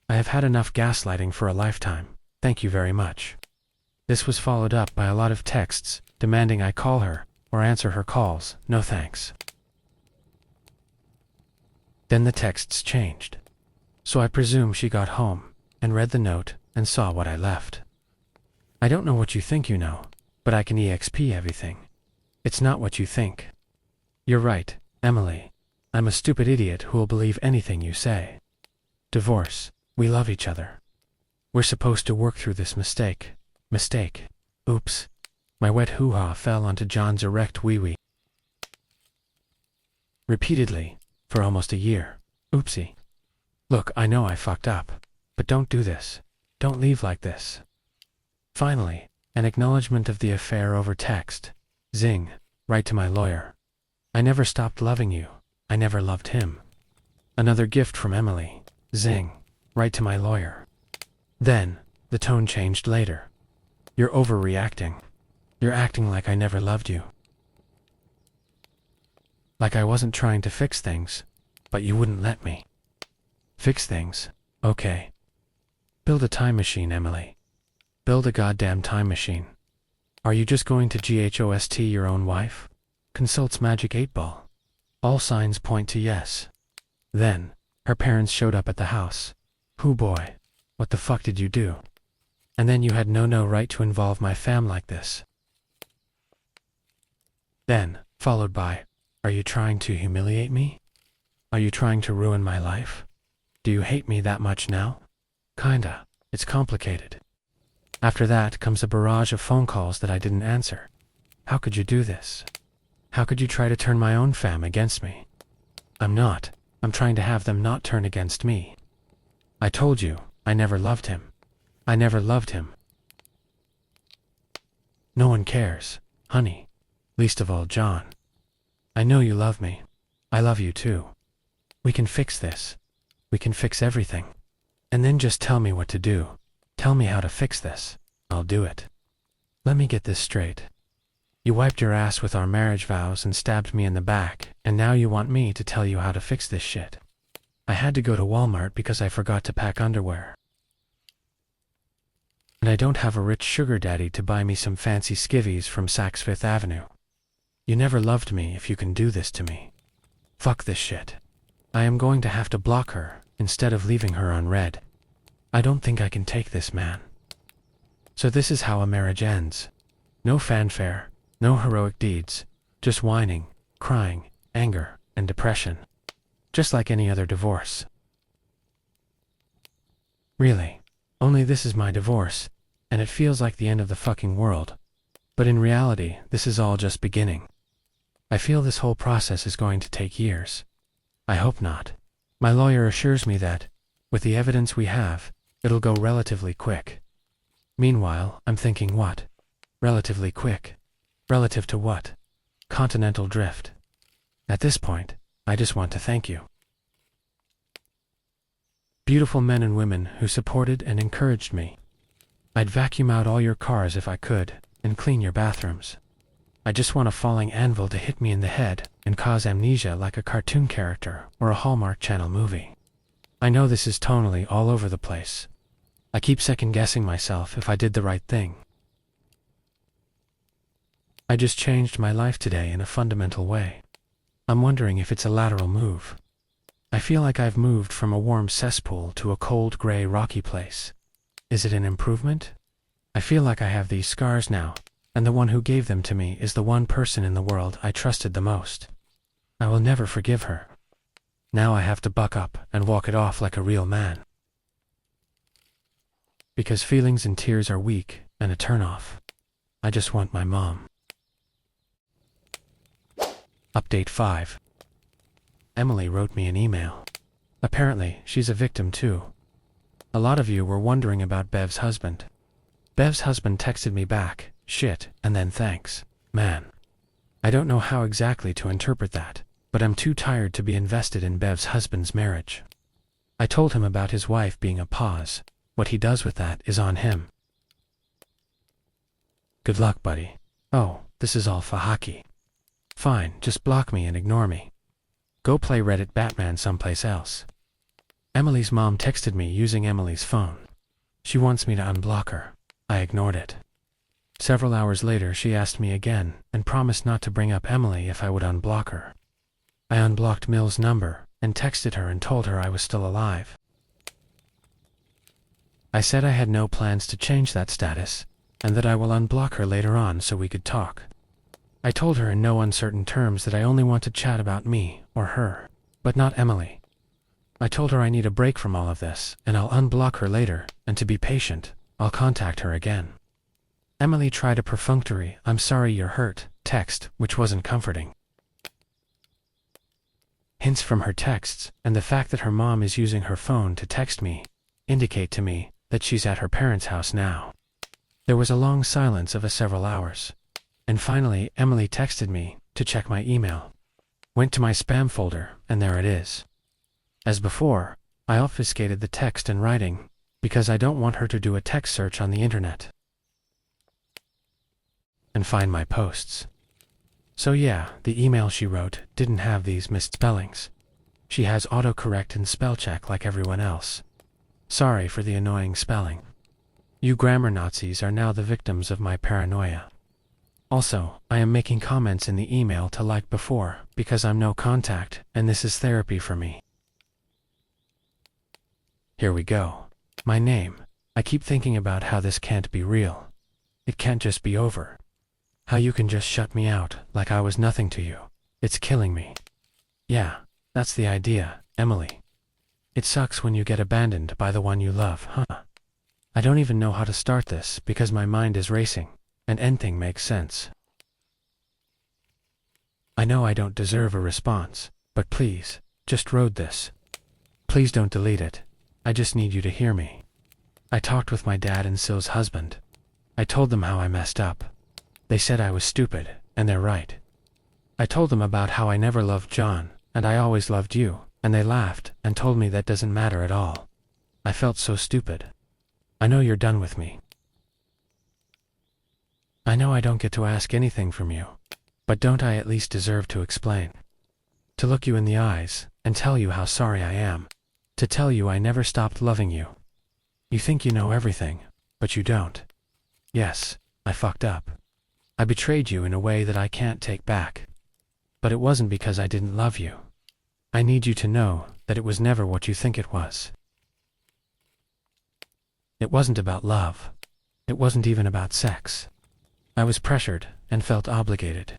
I have had enough gaslighting for a lifetime. Thank you very much. This was followed up by a lot of texts demanding I call her or answer her calls. No thanks. Then the texts changed. So I presume she got home and read the note and saw what I left. I don't know what you think you know, but I can EXP everything. It's not what you think. You're right, Emily. I'm a stupid idiot who will believe anything you say. Divorce. We love each other. We're supposed to work through this mistake. Mistake. Oops. My wet hoo-ha fell onto John's erect wee-wee. Repeatedly, for almost a year. Oopsie. Look, I know I fucked up, but don't do this. Don't leave like this. Finally, an acknowledgement of the affair over text. Zing. Write to my lawyer. I never stopped loving you. I never loved him. Another gift from Emily. Zing. Write to my lawyer. Then, the tone changed later. You're overreacting. You're acting like I never loved you. Like I wasn't trying to fix things, but you wouldn't let me. Fix things? Okay. Build a time machine, Emily. Build a goddamn time machine. Are you just going to ghost your own wife? Consults Magic 8 Ball. All signs point to yes. Then, her parents showed up at the house. Hoo boy, what the fuck did you do? And then you had no right to involve my fam like this. Then, followed by, are you trying to humiliate me? Are you trying to ruin my life? Do you hate me that much now? Kinda. It's complicated. After that comes a barrage of phone calls that I didn't answer. How could you do this? How could you try to turn my own fam against me? I'm not. I'm trying to have them not turn against me. I told you, I never loved him. I never loved him. No one cares, honey. Least of all John. I know you love me. I love you too. We can fix this. We can fix everything. And then just tell me what to do. Tell me how to fix this. I'll do it. Let me get this straight. You wiped your ass with our marriage vows and stabbed me in the back, and now you want me to tell you how to fix this shit. I had to go to Walmart because I forgot to pack underwear. And I don't have a rich sugar daddy to buy me some fancy skivvies from Saks Fifth Avenue. You never loved me if you can do this to me. Fuck this shit. I am going to have to block her instead of leaving her on red. I don't think I can take this, man. So this is how a marriage ends. No fanfare, no heroic deeds, just whining, crying, anger, and depression. Just like any other divorce. Really, only this is my divorce, and it feels like the end of the fucking world. But in reality, this is all just beginning. I feel this whole process is going to take years. I hope not. My lawyer assures me that, with the evidence we have, it'll go relatively quick. Meanwhile, I'm thinking what? Relatively quick. Relative to what? Continental drift. At this point, I just want to thank you. Beautiful men and women who supported and encouraged me. I'd vacuum out all your cars if I could, and clean your bathrooms. I just want a falling anvil to hit me in the head and cause amnesia like a cartoon character or a Hallmark Channel movie. I know this is tonally all over the place. I keep second-guessing myself if I did the right thing. I just changed my life today in a fundamental way. I'm wondering if it's a lateral move. I feel like I've moved from a warm cesspool to a cold, gray, rocky place. Is it an improvement? I feel like I have these scars now, and the one who gave them to me is the one person in the world I trusted the most. I will never forgive her. Now I have to buck up and walk it off like a real man. Because feelings and tears are weak and a turn-off. I just want my mom. Update 5. Emily wrote me an email. Apparently, she's a victim too. A lot of you were wondering about Bev's husband. Bev's husband texted me back, shit, and then thanks, man. I don't know how exactly to interpret that, but I'm too tired to be invested in Bev's husband's marriage. I told him about his wife being a pause. What he does with that is on him. Good luck, buddy. Oh, this is all for hockey. Fine, just block me and ignore me. Go play Reddit Batman someplace else. Emily's mom texted me using Emily's phone. She wants me to unblock her. I ignored it. Several hours later, she asked me again and promised not to bring up Emily if I would unblock her. I unblocked Mill's number and texted her and told her I was still alive. I said I had no plans to change that status and that I will unblock her later on so we could talk. I told her in no uncertain terms that I only want to chat about me or her, but not Emily. I told her I need a break from all of this and I'll unblock her later, and to be patient, I'll contact her again. Emily tried a perfunctory "I'm sorry you're hurt" text, which wasn't comforting. Hints from her texts and the fact that her mom is using her phone to text me indicate to me that she's at her parents' house now. There was a long silence of several hours, and finally Emily texted me to check my email. Went to my spam folder, and there it is. As before, I obfuscated the text and writing because I don't want her to do a text search on the internet and find my posts. So yeah, the email she wrote didn't have these misspellings. She has autocorrect and spell check like everyone else. Sorry for the annoying spelling. You grammar Nazis are now the victims of my paranoia. Also, I am making comments in the email to like before because I'm no contact and this is therapy for me. Here we go. My name. I keep thinking about how this can't be real. It can't just be over. How you can just shut me out like I was nothing to you. It's killing me. Yeah, that's the idea, Emily. It sucks when you get abandoned by the one you love, huh? I don't even know how to start this because my mind is racing, and anything makes sense. I know I don't deserve a response, but please, just read this. Please don't delete it. I just need you to hear me. I talked with my dad and Syl's husband. I told them how I messed up. They said I was stupid, and they're right. I told them about how I never loved John, and I always loved you, and they laughed and told me that doesn't matter at all. I felt so stupid. I know you're done with me. I know I don't get to ask anything from you, but don't I at least deserve to explain? To look you in the eyes and tell you how sorry I am. To tell you I never stopped loving you. You think you know everything, but you don't. Yes, I fucked up. I betrayed you in a way that I can't take back. But it wasn't because I didn't love you. I need you to know that it was never what you think it was. It wasn't about love. It wasn't even about sex. I was pressured and felt obligated.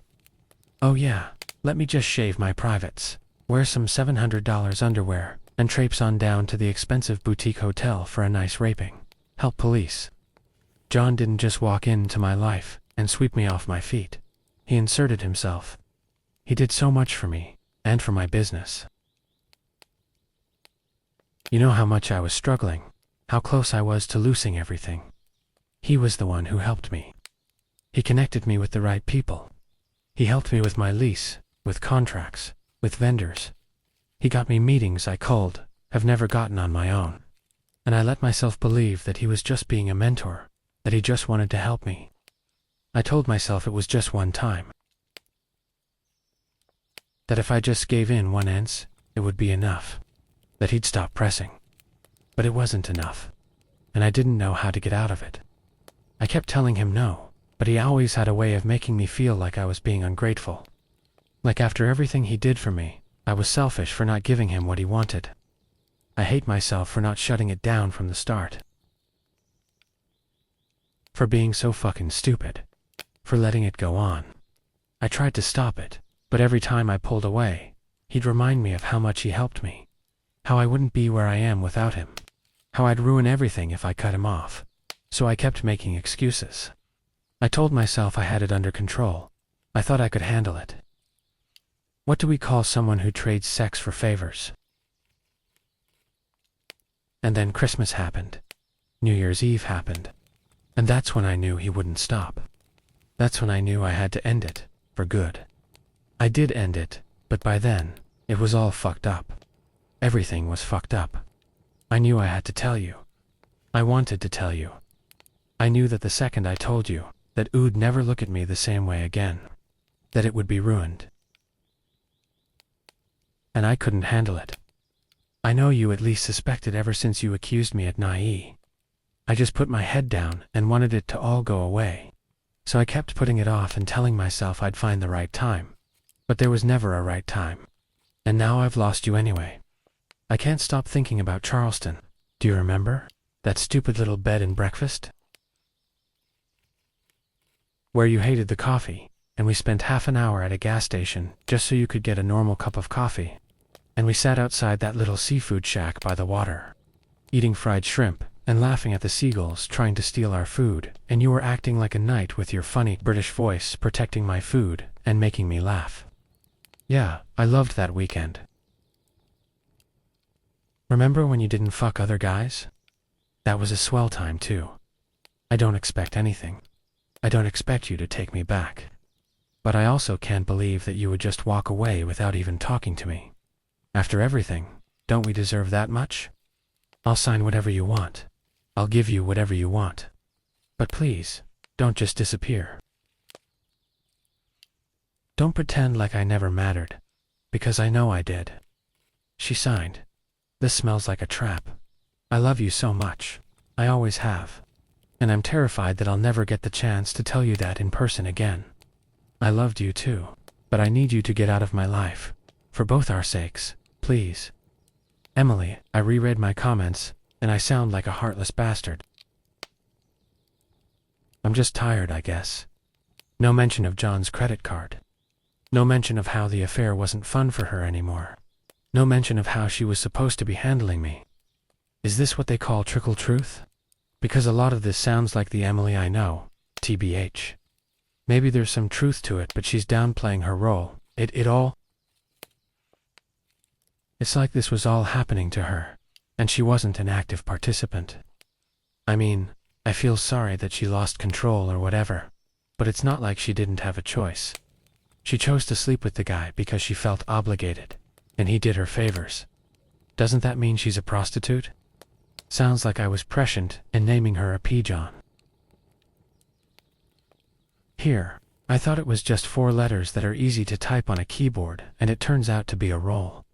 Oh yeah, let me just shave my privates, wear some $700 underwear, and traipse on down to the expensive boutique hotel for a nice raping. Help police. John didn't just walk into my life and sweep me off my feet. He inserted himself. He did so much for me, and for my business. You know how much I was struggling, how close I was to losing everything. He was the one who helped me. He connected me with the right people. He helped me with my lease, with contracts, with vendors. He got me meetings I have never gotten on my own. And I let myself believe that he was just being a mentor, that he just wanted to help me. I told myself it was just one time. That if I just gave in 1 ounce, it would be enough. That he'd stop pressing. But it wasn't enough. And I didn't know how to get out of it. I kept telling him no, but he always had a way of making me feel like I was being ungrateful. Like after everything he did for me, I was selfish for not giving him what he wanted. I hate myself for not shutting it down from the start. For being so fucking stupid. For letting it go on. I tried to stop it, but every time I pulled away, he'd remind me of how much he helped me. How I wouldn't be where I am without him. How I'd ruin everything if I cut him off. So I kept making excuses. I told myself I had it under control. I thought I could handle it. What do we call someone who trades sex for favors? And then Christmas happened. New Year's Eve happened. And that's when I knew he wouldn't stop. That's when I knew I had to end it, for good. I did end it, but by then, it was all fucked up. Everything was fucked up. I knew I had to tell you. I wanted to tell you. I knew that the second I told you, that you'd never look at me the same way again. That it would be ruined. And I couldn't handle it. I know you at least suspected ever since you accused me at NIE. I just put my head down and wanted it to all go away. So I kept putting it off and telling myself I'd find the right time. But there was never a right time. And now I've lost you anyway. I can't stop thinking about Charleston. Do you remember? That stupid little bed and breakfast? Where you hated the coffee, and we spent half an hour at a gas station just so you could get a normal cup of coffee. And we sat outside that little seafood shack by the water, eating fried shrimp and laughing at the seagulls trying to steal our food, and you were acting like a knight with your funny British voice protecting my food and making me laugh. Yeah, I loved that weekend. Remember when you didn't fuck other guys? That was a swell time too. I don't expect anything. I don't expect you to take me back. But I also can't believe that you would just walk away without even talking to me. After everything, don't we deserve that much? I'll sign whatever you want. I'll give you whatever you want. But please, don't just disappear. Don't pretend like I never mattered, because I know I did. She signed. This smells like a trap. I love you so much. I always have. And I'm terrified that I'll never get the chance to tell you that in person again. I loved you too, but I need you to get out of my life. For both our sakes, please. Emily, I reread my comments, and I sound like a heartless bastard. I'm just tired, I guess. No mention of John's credit card. No mention of how the affair wasn't fun for her anymore. No mention of how she was supposed to be handling me. Is this what they call trickle truth? Because a lot of this sounds like the Emily I know, TBH. Maybe there's some truth to it, but she's downplaying her role. It's like this was all happening to her, and she wasn't an active participant. I mean, I feel sorry that she lost control or whatever, but it's not like she didn't have a choice. She chose to sleep with the guy because she felt obligated, and he did her favors. Doesn't that mean she's a prostitute? Sounds like I was prescient in naming her a P-John. Here, I thought it was just 4 letters that are easy to type on a keyboard, and it turns out to be a roll.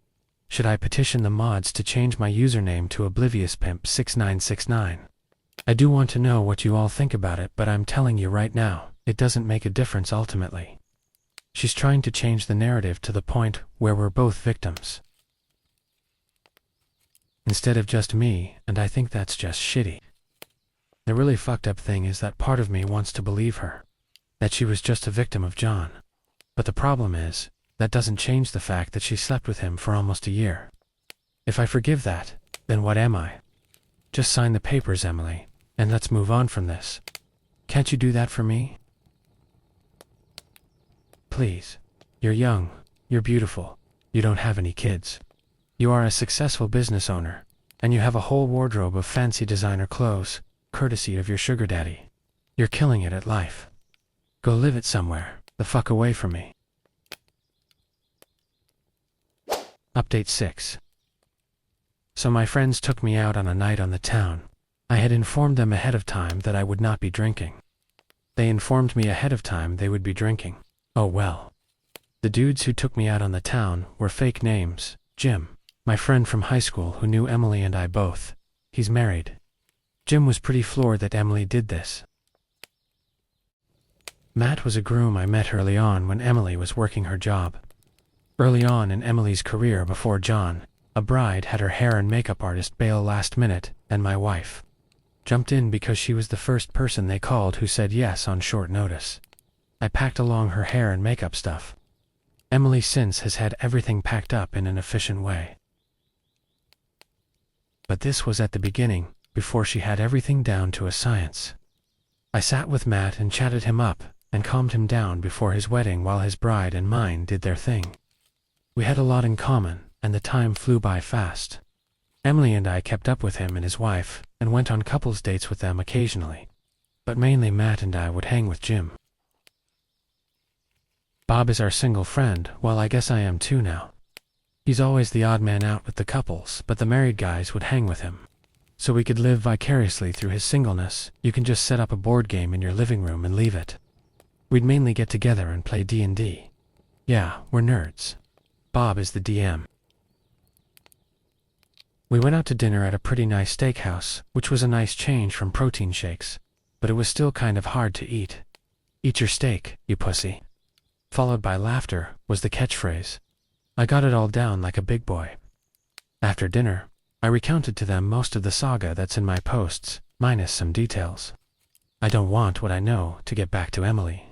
Should I petition the mods to change my username to ObliviousPimp6969? I do want to know what you all think about it, but I'm telling you right now, it doesn't make a difference ultimately. She's trying to change the narrative to the point where we're both victims, instead of just me, and I think that's just shitty. The really fucked up thing is that part of me wants to believe her, that she was just a victim of John. But the problem is, that doesn't change the fact that she slept with him for almost a year. If I forgive that, then what am I? Just sign the papers, Emily, and let's move on from this. Can't you do that for me? Please. You're young, you're beautiful, you don't have any kids. You are a successful business owner, and you have a whole wardrobe of fancy designer clothes, courtesy of your sugar daddy. You're killing it at life. Go live it somewhere, the fuck away from me. Update 6. So my friends took me out on a night on the town. I had informed them ahead of time that I would not be drinking. They informed me ahead of time they would be drinking. Oh well. The dudes who took me out on the town were fake names. Jim, my friend from high school who knew Emily and I both. He's married. Jim was pretty floored that Emily did this. Matt was a groom I met early on when Emily was working her job. Early on in Emily's career before John, a bride had her hair and makeup artist bail last minute, and my wife jumped in because she was the first person they called who said yes on short notice. I packed along her hair and makeup stuff. Emily since has had everything packed up in an efficient way. But this was at the beginning, before she had everything down to a science. I sat with Matt and chatted him up, and calmed him down before his wedding while his bride and mine did their thing. We had a lot in common, and the time flew by fast. Emily and I kept up with him and his wife, and went on couples dates with them occasionally. But mainly Matt and I would hang with Jim. Bob is our single friend, well I guess I am too now. He's always the odd man out with the couples, but the married guys would hang with him. So we could live vicariously through his singleness. You can just set up a board game in your living room and leave it. We'd mainly get together and play D&D. Yeah, we're nerds. Bob is the DM. We went out to dinner at a pretty nice steakhouse, which was a nice change from protein shakes, but it was still kind of hard to eat. Eat your steak, you pussy. Followed by laughter was the catchphrase. I got it all down like a big boy. After dinner, I recounted to them most of the saga that's in my posts, minus some details. I don't want what I know to get back to Emily.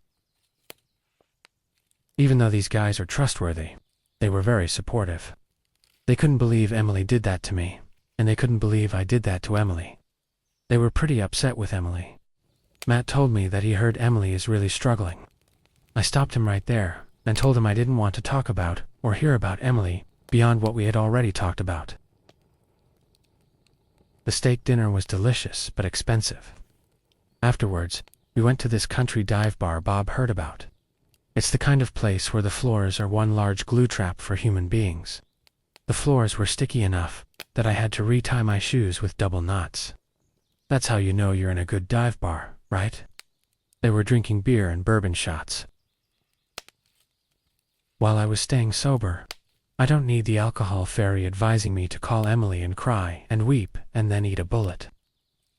Even though these guys are trustworthy, they were very supportive. They couldn't believe Emily did that to me, and they couldn't believe I did that to Emily. They were pretty upset with Emily. Matt told me that he heard Emily is really struggling. I stopped him right there and told him I didn't want to talk about or hear about Emily beyond what we had already talked about. The steak dinner was delicious but expensive. Afterwards, we went to this country dive bar Bob heard about. It's the kind of place where the floors are one large glue trap for human beings. The floors were sticky enough that I had to retie my shoes with double knots. That's how you know you're in a good dive bar, right? They were drinking beer and bourbon shots. While I was staying sober, I don't need the alcohol fairy advising me to call Emily and cry and weep and then eat a bullet.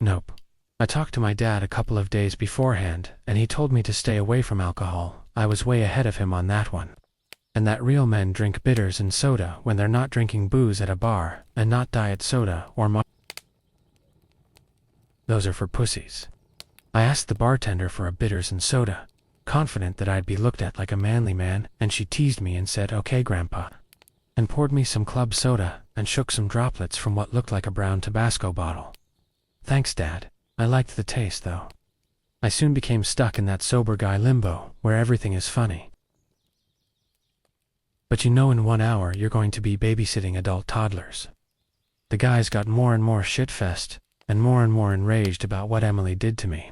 Nope. I talked to my dad a couple of days beforehand and he told me to stay away from alcohol. I was way ahead of him on that one. And that real men drink bitters and soda when they're not drinking booze at a bar, and not diet soda or Those are for pussies. I asked the bartender for a bitters and soda, confident that I'd be looked at like a manly man, and she teased me and said, "Okay, Grandpa," and poured me some club soda and shook some droplets from what looked like a brown Tabasco bottle. Thanks, Dad. I liked the taste, though. I soon became stuck in that sober guy limbo, where everything is funny. But you know in 1 hour you're going to be babysitting adult toddlers. The guys got more and more shit-faced, and more enraged about what Emily did to me.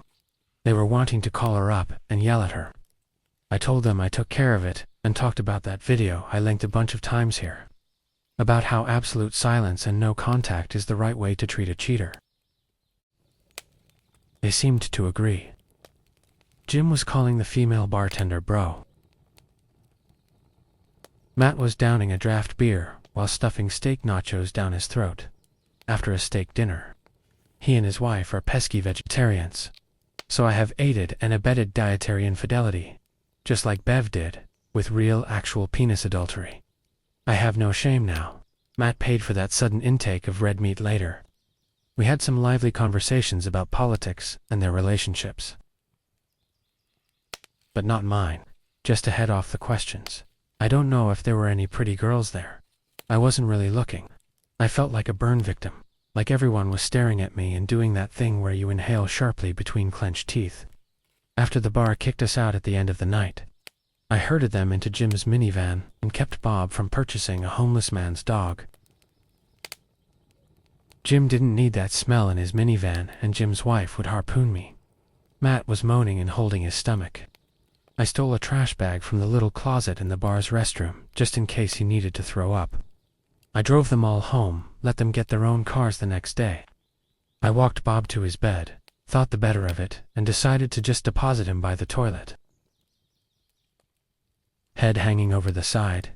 They were wanting to call her up and yell at her. I told them I took care of it, and talked about that video I linked a bunch of times here. About how absolute silence and no contact is the right way to treat a cheater. They seemed to agree. Jim was calling the female bartender bro. Matt was downing a draft beer while stuffing steak nachos down his throat. After a steak dinner. He and his wife are pesky vegetarians. So I have aided and abetted dietary infidelity, just like Bev did, with real actual penis adultery. I have no shame now. Matt paid for that sudden intake of red meat later. We had some lively conversations about politics and their relationships. But not mine, just to head off the questions. I don't know if there were any pretty girls there. I wasn't really looking. I felt like a burn victim, like everyone was staring at me and doing that thing where you inhale sharply between clenched teeth. After the bar kicked us out at the end of the night, I herded them into Jim's minivan and kept Bob from purchasing a homeless man's dog. Jim didn't need that smell in his minivan, and Jim's wife would harpoon me. Matt was moaning and holding his stomach. I stole a trash bag from the little closet in the bar's restroom, just in case he needed to throw up. I drove them all home, let them get their own cars the next day. I walked Bob to his bed, thought the better of it, and decided to just deposit him by the toilet. Head hanging over the side.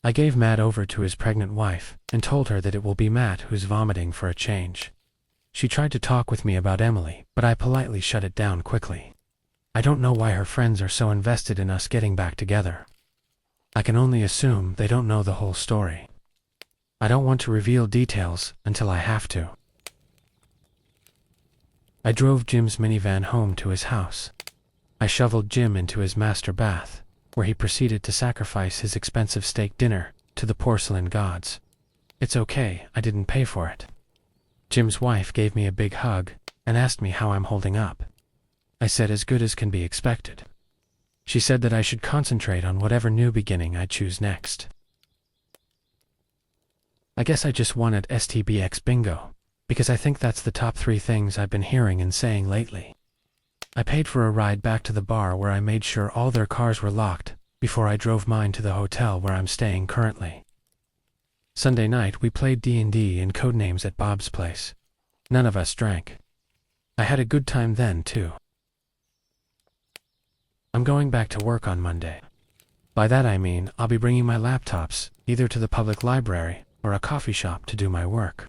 I gave Matt over to his pregnant wife, and told her that it will be Matt who's vomiting for a change. She tried to talk with me about Emily, but I politely shut it down quickly. I don't know why her friends are so invested in us getting back together. I can only assume they don't know the whole story. I don't want to reveal details until I have to. I drove Jim's minivan home to his house. I shoveled Jim into his master bath, where he proceeded to sacrifice his expensive steak dinner to the porcelain gods. It's okay, I didn't pay for it. Jim's wife gave me a big hug and asked me how I'm holding up. I said as good as can be expected. She said that I should concentrate on whatever new beginning I choose next. I guess I just won at STBX Bingo, because I think that's the top 3 things I've been hearing and saying lately. I paid for a ride back to the bar where I made sure all their cars were locked before I drove mine to the hotel where I'm staying currently. Sunday night we played D&D in codenames at Bob's place. None of us drank. I had a good time then, too. I'm going back to work on Monday. By that I mean I'll be bringing my laptops either to the public library or a coffee shop to do my work.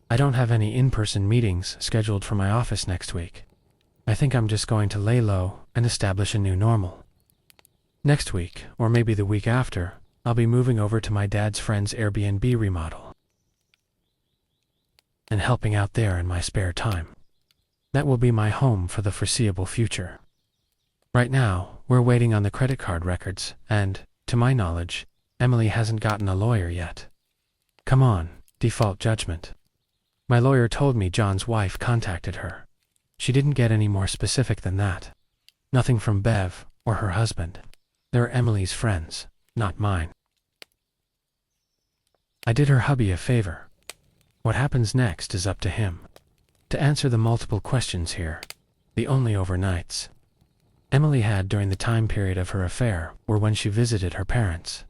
I don't have any in-person meetings scheduled for my office next week. I think I'm just going to lay low and establish a new normal. Next week, or maybe the week after, I'll be moving over to my dad's friend's Airbnb remodel and helping out there in my spare time. That will be my home for the foreseeable future. Right now, we're waiting on the credit card records, and, to my knowledge, Emily hasn't gotten a lawyer yet. Come on, default judgment. My lawyer told me John's wife contacted her. She didn't get any more specific than that. Nothing from Bev or her husband. They're Emily's friends, not mine. I did her hubby a favor. What happens next is up to him. To answer the multiple questions here, the only overnights Emily had during the time period of her affair were when she visited her parents.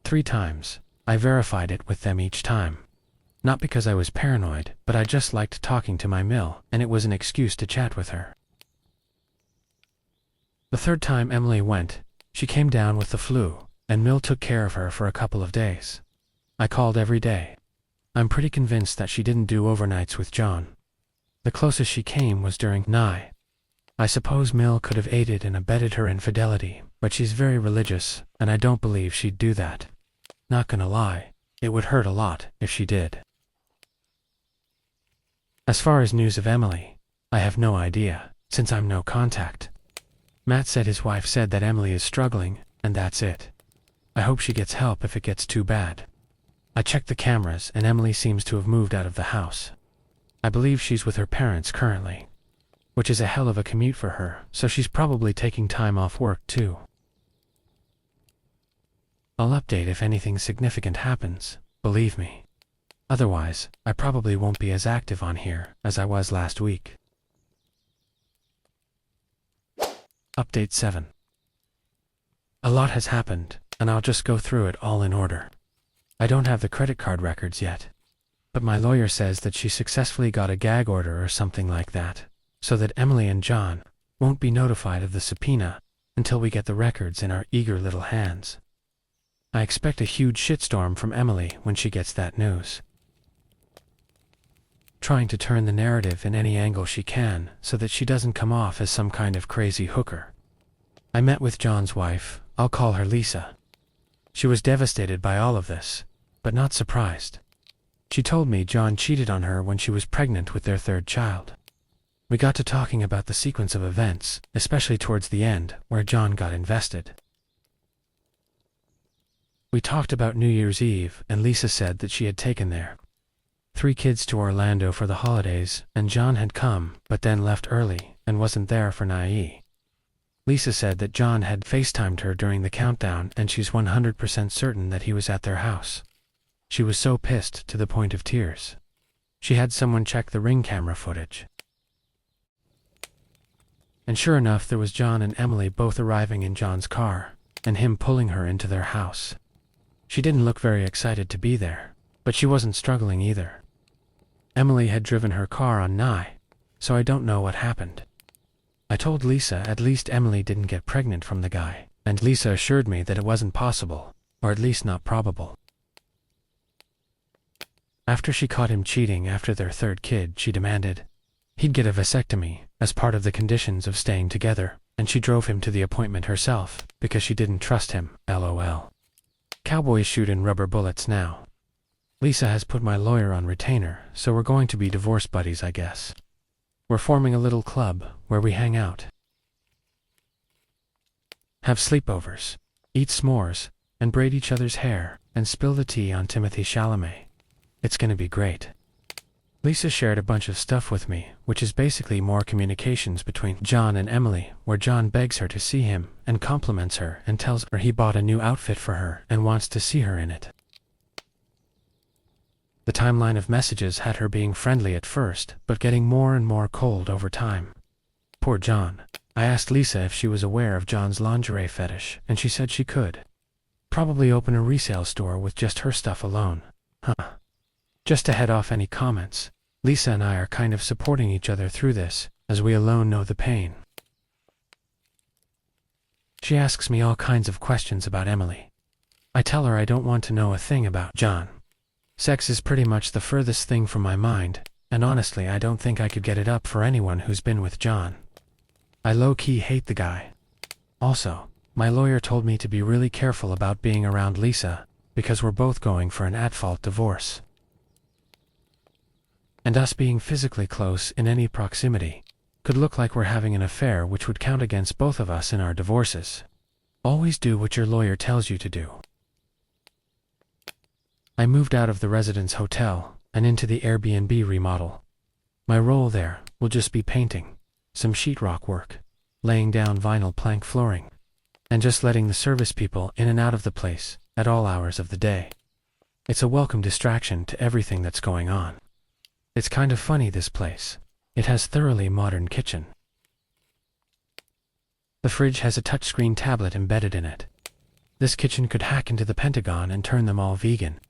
3 times. I verified it with them each time. Not because I was paranoid, but I just liked talking to my Mill, and it was an excuse to chat with her. The 3rd time Emily went, she came down with the flu, and Mill took care of her for a couple of days. I called every day. I'm pretty convinced that she didn't do overnights with John. The closest she came was during Nye. I suppose Mill could have aided and abetted her infidelity, but she's very religious, and I don't believe she'd do that. Not gonna lie, it would hurt a lot if she did. As far as news of Emily, I have no idea, since I'm no contact. Matt said his wife said that Emily is struggling, and that's it. I hope she gets help if it gets too bad. I checked the cameras and Emily seems to have moved out of the house. I believe she's with her parents currently, which is a hell of a commute for her, so she's probably taking time off work too. I'll update if anything significant happens, believe me. Otherwise, I probably won't be as active on here as I was last week. Update 7. A lot has happened, and I'll just go through it all in order. I don't have the credit card records yet, but my lawyer says that she successfully got a gag order or something like that, so that Emily and John won't be notified of the subpoena until we get the records in our eager little hands. I expect a huge shitstorm from Emily when she gets that news. Trying to turn the narrative in any angle she can so that she doesn't come off as some kind of crazy hooker. I met with John's wife, I'll call her Lisa. She was devastated by all of this, but not surprised. She told me John cheated on her when she was pregnant with their 3rd child. We got to talking about the sequence of events, especially towards the end, where John got invested. We talked about New Year's Eve, and Lisa said that she had taken their 3 kids to Orlando for the holidays, and John had come, but then left early, and wasn't there for Nye. Lisa said that John had FaceTimed her during the countdown, and she's 100% certain that he was at their house. She was so pissed to the point of tears. She had someone check the Ring camera footage. And sure enough, there was John and Emily both arriving in John's car, and him pulling her into their house. She didn't look very excited to be there, but she wasn't struggling either. Emily had driven her car on Nye, so I don't know what happened. I told Lisa at least Emily didn't get pregnant from the guy, and Lisa assured me that it wasn't possible, or at least not probable. After she caught him cheating after their 3rd kid, she demanded he'd get a vasectomy as part of the conditions of staying together, and she drove him to the appointment herself because she didn't trust him, LOL. Cowboys shoot in rubber bullets now. Lisa has put my lawyer on retainer, so we're going to be divorce buddies, I guess. We're forming a little club where we hang out, have sleepovers, eat s'mores, and braid each other's hair, and spill the tea on Timothy Chalamet. It's gonna be great. Lisa shared a bunch of stuff with me, which is basically more communications between John and Emily, where John begs her to see him and compliments her and tells her he bought a new outfit for her and wants to see her in it. The timeline of messages had her being friendly at first, but getting more and more cold over time. Poor John. I asked Lisa if she was aware of John's lingerie fetish, and she said she could. Probably open a resale store with just her stuff alone. Huh. Just to head off any comments, Lisa and I are kind of supporting each other through this, as we alone know the pain. She asks me all kinds of questions about Emily. I tell her I don't want to know a thing about John. Sex is pretty much the furthest thing from my mind, and honestly I don't think I could get it up for anyone who's been with John. I low-key hate the guy. Also, my lawyer told me to be really careful about being around Lisa, because we're both going for an at-fault divorce. And us being physically close in any proximity could look like we're having an affair, which would count against both of us in our divorces. Always do what your lawyer tells you to do. I moved out of the residence hotel and into the Airbnb remodel. My role there will just be painting, some sheetrock work, laying down vinyl plank flooring, and just letting the service people in and out of the place at all hours of the day. It's a welcome distraction to everything that's going on. It's kind of funny, this place. It has thoroughly modern kitchen. The fridge has a touchscreen tablet embedded in it. This kitchen could hack into the Pentagon and turn them all vegan.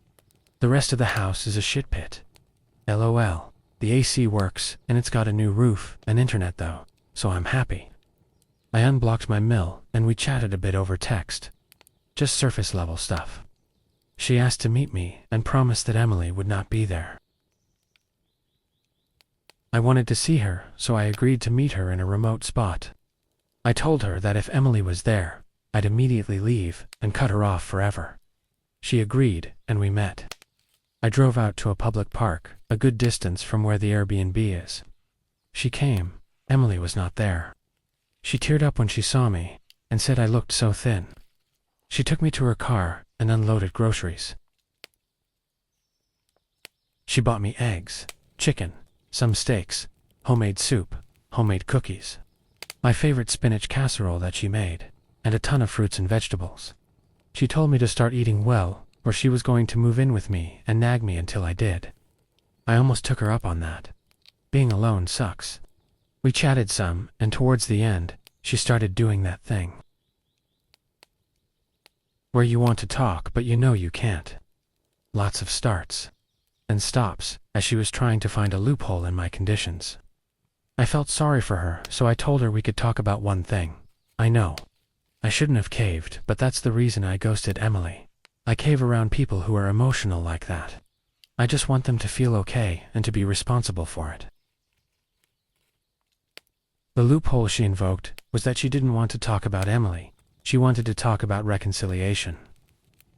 The rest of the house is a shit pit. LOL. The AC works, and it's got a new roof and internet though, so I'm happy. I unblocked my mill, and we chatted a bit over text. Just surface level stuff. She asked to meet me and promised that Emily would not be there. I wanted to see her, so I agreed to meet her in a remote spot. I told her that if Emily was there, I'd immediately leave and cut her off forever. She agreed, and we met. I drove out to a public park, a good distance from where the Airbnb is. She came. Emily was not there. She teared up when she saw me, and said I looked so thin. She took me to her car and unloaded groceries. She bought me eggs, chicken, some steaks, homemade soup, homemade cookies, my favorite spinach casserole that she made, and a ton of fruits and vegetables. She told me to start eating well, or she was going to move in with me and nag me until I did. I almost took her up on that. Being alone sucks. We chatted some, and towards the end, she started doing that thing where you want to talk but you know you can't. Lots of starts and stops, as she was trying to find a loophole in my conditions. I felt sorry for her, so I told her we could talk about one thing. I know. I shouldn't have caved, but that's the reason I ghosted Emily. I cave around people who are emotional like that. I just want them to feel okay and to be responsible for it. The loophole she invoked was that she didn't want to talk about Emily. She wanted to talk about reconciliation.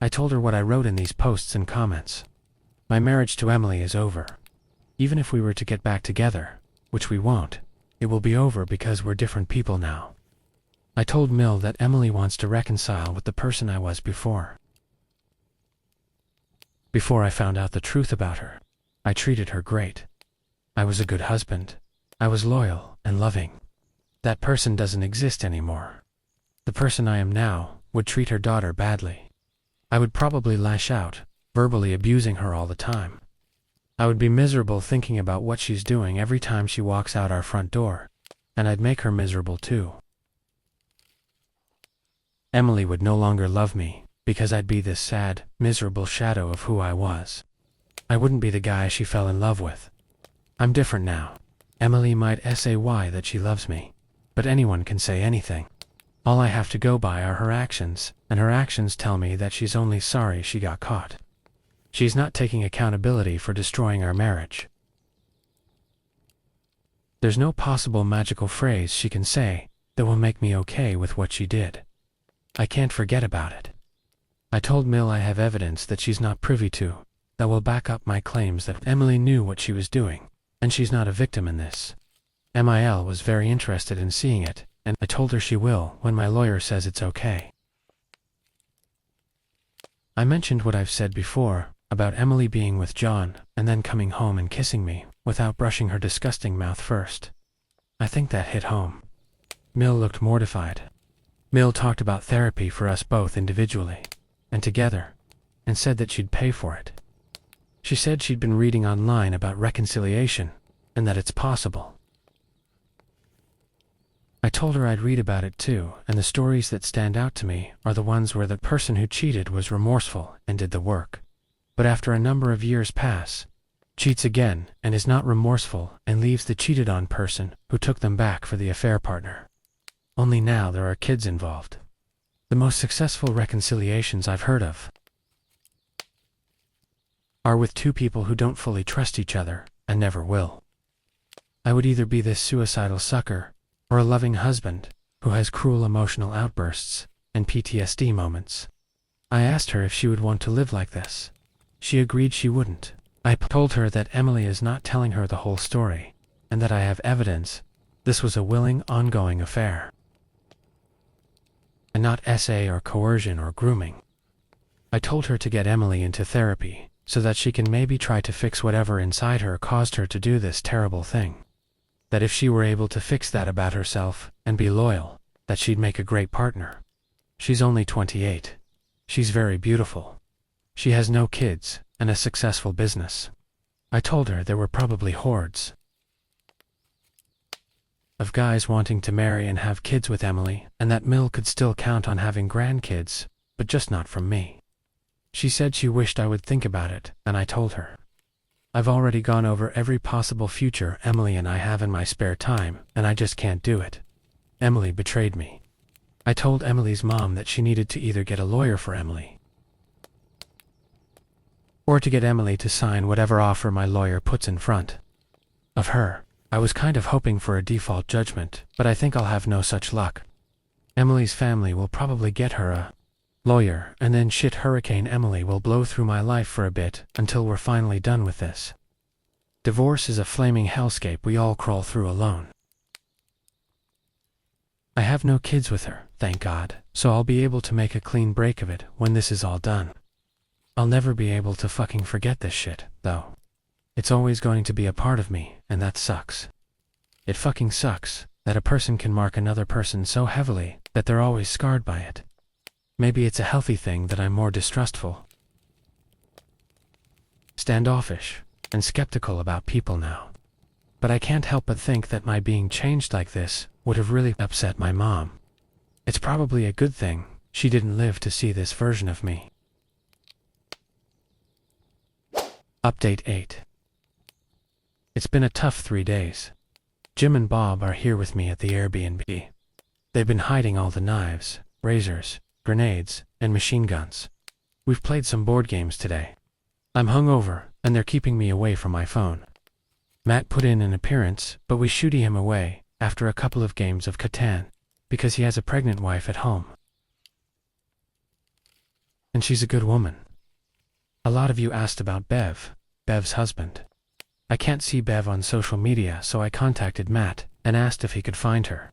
I told her what I wrote in these posts and comments. My marriage to Emily is over. Even if we were to get back together, which we won't, it will be over because we're different people now. I told Mill that Emily wants to reconcile with the person I was before. Before I found out the truth about her, I treated her great. I was a good husband. I was loyal and loving. That person doesn't exist anymore. The person I am now would treat her daughter badly. I would probably lash out, verbally abusing her all the time. I would be miserable thinking about what she's doing every time she walks out our front door, and I'd make her miserable too. Emily would no longer love me, because I'd be this sad, miserable shadow of who I was. I wouldn't be the guy she fell in love with. I'm different now. Emily might say that she loves me, but anyone can say anything. All I have to go by are her actions, and her actions tell me that she's only sorry she got caught. She's not taking accountability for destroying our marriage. There's no possible magical phrase she can say that will make me okay with what she did. I can't forget about it. I told Mill I have evidence that she's not privy to that will back up my claims that Emily knew what she was doing, and she's not a victim in this. MIL was very interested in seeing it, and I told her she will when my lawyer says it's okay. I mentioned what I've said before about Emily being with John and then coming home and kissing me without brushing her disgusting mouth first. I think that hit home. Mill looked mortified. Mill talked about therapy for us both individually and together, and said that she'd pay for it. She said she'd been reading online about reconciliation and that it's possible. I told her I'd read about it too, and the stories that stand out to me are the ones where the person who cheated was remorseful and did the work. But after a number of years pass, cheats again and is not remorseful and leaves the cheated on person who took them back for the affair partner. Only now there are kids involved. The most successful reconciliations I've heard of are with two people who don't fully trust each other and never will. I would either be this suicidal sucker or a loving husband who has cruel emotional outbursts and PTSD moments. I asked her if she would want to live like this. She agreed she wouldn't. I told her that Emily is not telling her the whole story, and that I have evidence this was a willing, ongoing affair, and not SA or coercion or grooming. I told her to get Emily into therapy so that she can maybe try to fix whatever inside her caused her to do this terrible thing. That if she were able to fix that about herself and be loyal, that she'd make a great partner. She's only 28. She's very beautiful. She has no kids and a successful business. I told her there were probably hordes of guys wanting to marry and have kids with Emily, and that Mill could still count on having grandkids, but just not from me. She said she wished I would think about it, and I told her. I've already gone over every possible future Emily and I have in my spare time, and I just can't do it. Emily betrayed me. I told Emily's mom that she needed to either get a lawyer for Emily or to get Emily to sign whatever offer my lawyer puts in front of her. I was kind of hoping for a default judgment, but I think I'll have no such luck. Emily's family will probably get her a lawyer, and then shit Hurricane Emily will blow through my life for a bit until we're finally done with this. Divorce is a flaming hellscape we all crawl through alone. I have no kids with her, thank God, so I'll be able to make a clean break of it when this is all done. I'll never be able to fucking forget this shit, though. It's always going to be a part of me, and that sucks. It fucking sucks that a person can mark another person so heavily that they're always scarred by it. Maybe it's a healthy thing that I'm more distrustful, standoffish, and skeptical about people now. But I can't help but think that my being changed like this would have really upset my mom. It's probably a good thing she didn't live to see this version of me. Update 8. It's been a tough 3 days. Jim and Bob are here with me at the Airbnb. They've been hiding all the knives, razors, grenades, and machine guns. We've played some board games today. I'm hungover, and they're keeping me away from my phone. Matt put in an appearance, but we shooty him away after a couple of games of Catan, because he has a pregnant wife at home. And she's a good woman. A lot of you asked about Bev's husband. I can't see Bev on social media, so I contacted Matt and asked if he could find her.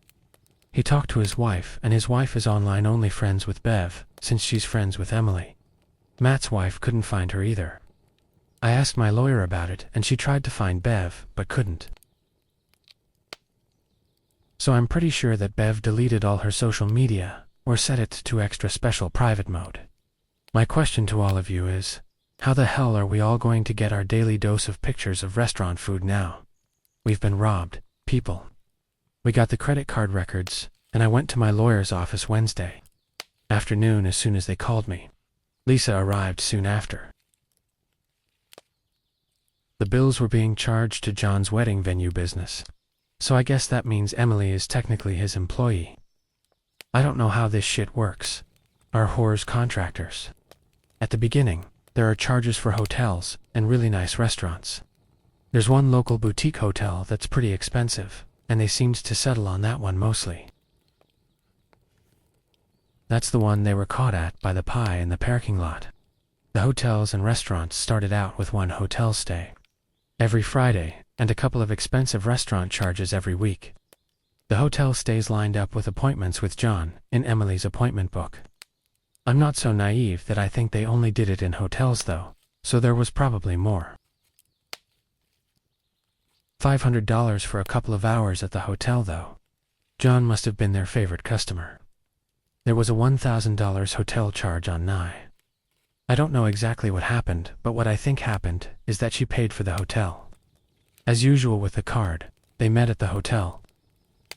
He talked to his wife, and his wife is online only friends with Bev, since she's friends with Emily. Matt's wife couldn't find her either. I asked my lawyer about it, and she tried to find Bev, but couldn't. So I'm pretty sure that Bev deleted all her social media, or set it to extra special private mode. My question to all of you is, how the hell are we all going to get our daily dose of pictures of restaurant food now? We've been robbed, people. We got the credit card records, and I went to my lawyer's office Wednesday afternoon as soon as they called me. Lisa arrived soon after. The bills were being charged to John's wedding venue business, so I guess that means Emily is technically his employee. I don't know how this shit works. Are whores contractors? At the beginning, there are charges for hotels and really nice restaurants. There's one local boutique hotel that's pretty expensive, and they seemed to settle on that one mostly. That's the one they were caught at by the pie in the parking lot. The hotels and restaurants started out with one hotel stay every Friday and a couple of expensive restaurant charges every week. The hotel stays lined up with appointments with John in Emily's appointment book. I'm not so naive that I think they only did it in hotels though, so there was probably more. $500 for a couple of hours at the hotel though. John must have been their favorite customer. There was a $1,000 hotel charge on Nye. I don't know exactly what happened, but what I think happened is that she paid for the hotel. As usual with the card, they met at the hotel.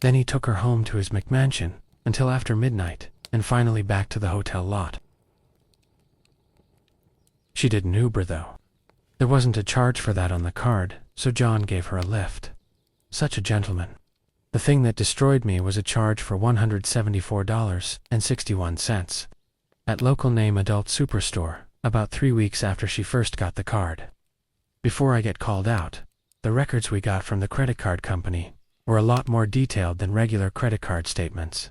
Then he took her home to his McMansion until after midnight, and finally back to the hotel lot. She didn't Uber though. There wasn't a charge for that on the card, so John gave her a lift. Such a gentleman. The thing that destroyed me was a charge for $174.61 at local name Adult Superstore, about 3 weeks after she first got the card. Before I get called out, the records we got from the credit card company were a lot more detailed than regular credit card statements.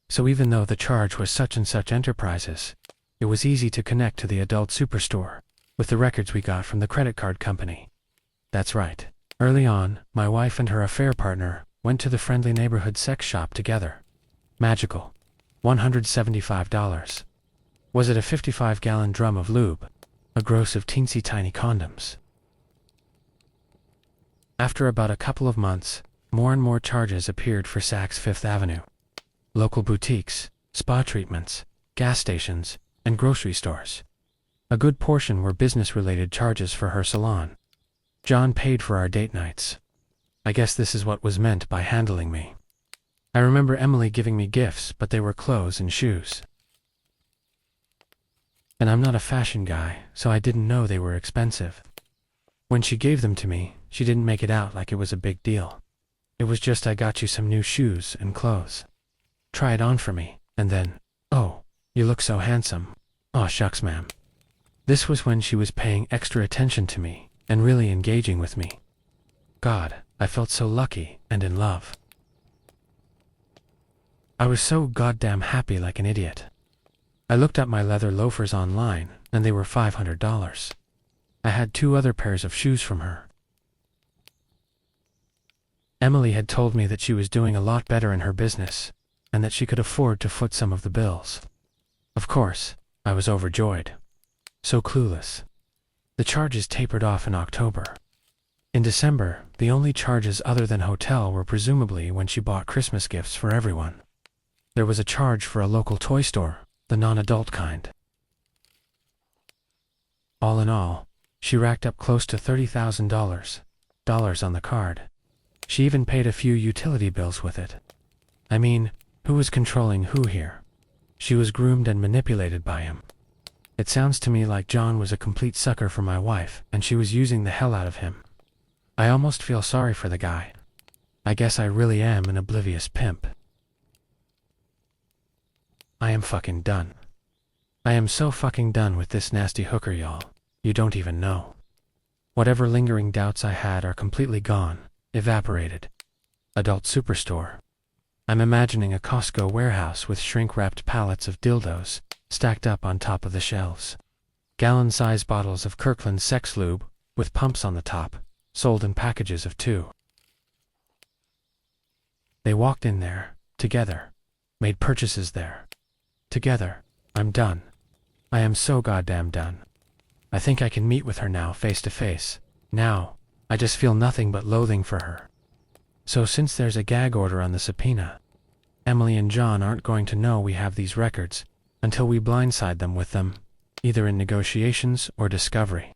So even though the charge was such and such enterprises, it was easy to connect to the Adult Superstore with the records we got from the credit card company. That's right. Early on, my wife and her affair partner went to the friendly neighborhood sex shop together. Magical. $175. Was it a 55-gallon drum of lube? A gross of teensy tiny condoms. After about a couple of months, more and more charges appeared for Saks Fifth Avenue. Local boutiques, spa treatments, gas stations, and grocery stores. A good portion were business-related charges for her salon. John paid for our date nights. I guess this is what was meant by handling me. I remember Emily giving me gifts, but they were clothes and shoes. And I'm not a fashion guy, so I didn't know they were expensive. When she gave them to me, she didn't make it out like it was a big deal. It was just, I got you some new shoes and clothes. Try it on for me, and then, oh, you look so handsome. Aw shucks, ma'am. This was when she was paying extra attention to me and really engaging with me. God, I felt so lucky and in love. I was so goddamn happy, like an idiot. I looked up my leather loafers online, and they were $500. I had 2 other pairs of shoes from her. Emily had told me that she was doing a lot better in her business, and that she could afford to foot some of the bills. Of course, I was overjoyed. So clueless. The charges tapered off in October. In December, the only charges other than hotel were presumably when she bought Christmas gifts for everyone. There was a charge for a local toy store, the non-adult kind. All in all, she racked up close to $30,000 on the card. She even paid a few utility bills with it. I mean, who was controlling who here? She was groomed and manipulated by him. It sounds to me like John was a complete sucker for my wife, and she was using the hell out of him. I almost feel sorry for the guy. I guess I really am an oblivious pimp. I am fucking done. I am so fucking done with this nasty hooker, y'all. You don't even know. Whatever lingering doubts I had are completely gone, evaporated. Adult Superstore. I'm imagining a Costco warehouse with shrink-wrapped pallets of dildos stacked up on top of the shelves. Gallon-size bottles of Kirkland sex lube with pumps on the top, sold in packages of 2. They walked in there, together, made purchases there. Together. I'm done. I am so goddamn done. I think I can meet with her now face to face. Now, I just feel nothing but loathing for her. So since there's a gag order on the subpoena, Emily and John aren't going to know we have these records until we blindside them with them, either in negotiations or discovery.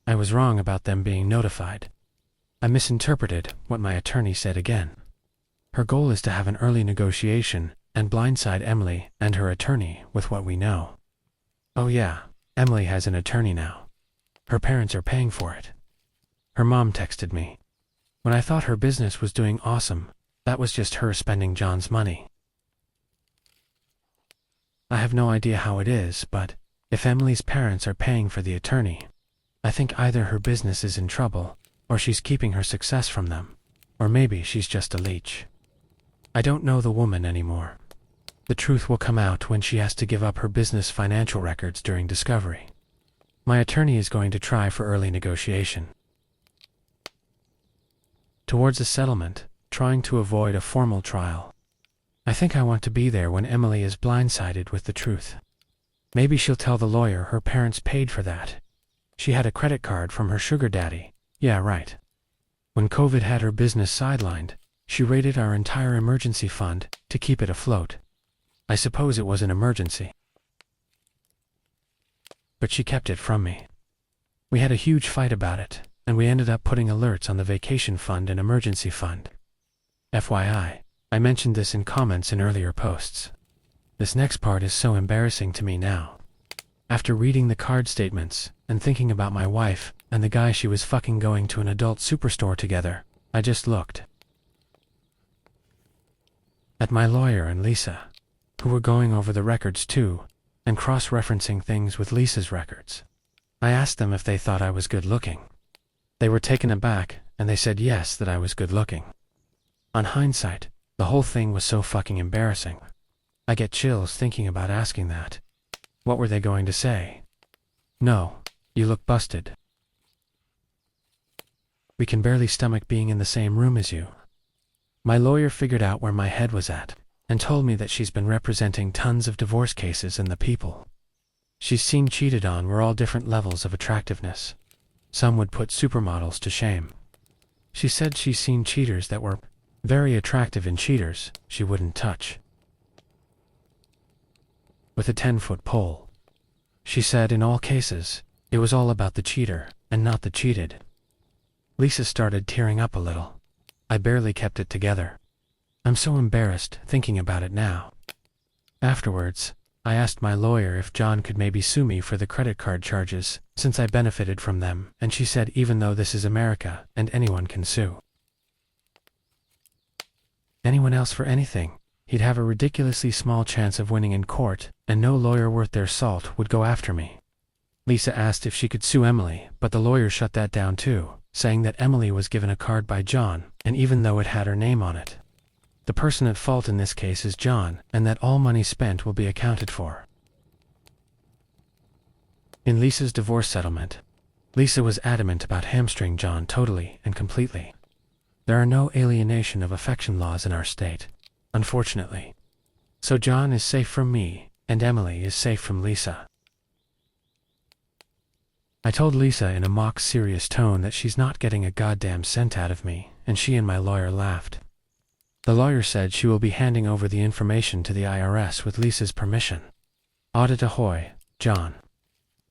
I was wrong about them being notified. I misinterpreted what my attorney said again. Her goal is to have an early negotiation and blindside Emily and her attorney with what we know. Oh yeah, Emily has an attorney now. Her parents are paying for it. Her mom texted me. When I thought her business was doing awesome, that was just her spending John's money. I have no idea how it is, but if Emily's parents are paying for the attorney, I think either her business is in trouble, or she's keeping her success from them, or maybe she's just a leech. I don't know the woman anymore. The truth will come out when she has to give up her business financial records during discovery. My attorney is going to try for early negotiation. Towards a settlement, trying to avoid a formal trial. I think I want to be there when Emily is blindsided with the truth. Maybe she'll tell the lawyer her parents paid for that. She had a credit card from her sugar daddy. Yeah, right. When COVID had her business sidelined, she raided our entire emergency fund to keep it afloat. I suppose it was an emergency. But she kept it from me. We had a huge fight about it, and we ended up putting alerts on the vacation fund and emergency fund. FYI, I mentioned this in comments in earlier posts. This next part is so embarrassing to me now. After reading the card statements, and thinking about my wife, and the guy she was fucking going to an adult superstore together, I just looked at my lawyer and Lisa, who were going over the records too, and cross-referencing things with Lisa's records. I asked them if they thought I was good-looking. They were taken aback, and they said yes, that I was good-looking. On hindsight, the whole thing was so fucking embarrassing. I get chills thinking about asking that. What were they going to say? No, you look busted. We can barely stomach being in the same room as you. My lawyer figured out where my head was at, and told me that she's been representing tons of divorce cases, and the people she's seen cheated on were all different levels of attractiveness. Some would put supermodels to shame. She said she's seen cheaters that were very attractive and cheaters she wouldn't touch with a 10-foot pole. She said in all cases, it was all about the cheater and not the cheated. Lisa started tearing up a little. I barely kept it together. I'm so embarrassed thinking about it now. Afterwards, I asked my lawyer if John could maybe sue me for the credit card charges, since I benefited from them, and she said even though this is America, and anyone can sue anyone else for anything, he'd have a ridiculously small chance of winning in court, and no lawyer worth their salt would go after me. Lisa asked if she could sue Emily, but the lawyer shut that down too, saying that Emily was given a card by John, and even though it had her name on it, the person at fault in this case is John, and that all money spent will be accounted for. In Lisa's divorce settlement, Lisa was adamant about hamstring John totally and completely. There are no alienation of affection laws in our state, unfortunately. So John is safe from me, and Emily is safe from Lisa. I told Lisa in a mock serious tone that she's not getting a goddamn cent out of me, and she and my lawyer laughed. The lawyer said she will be handing over the information to the IRS with Lisa's permission. Audit ahoy, John.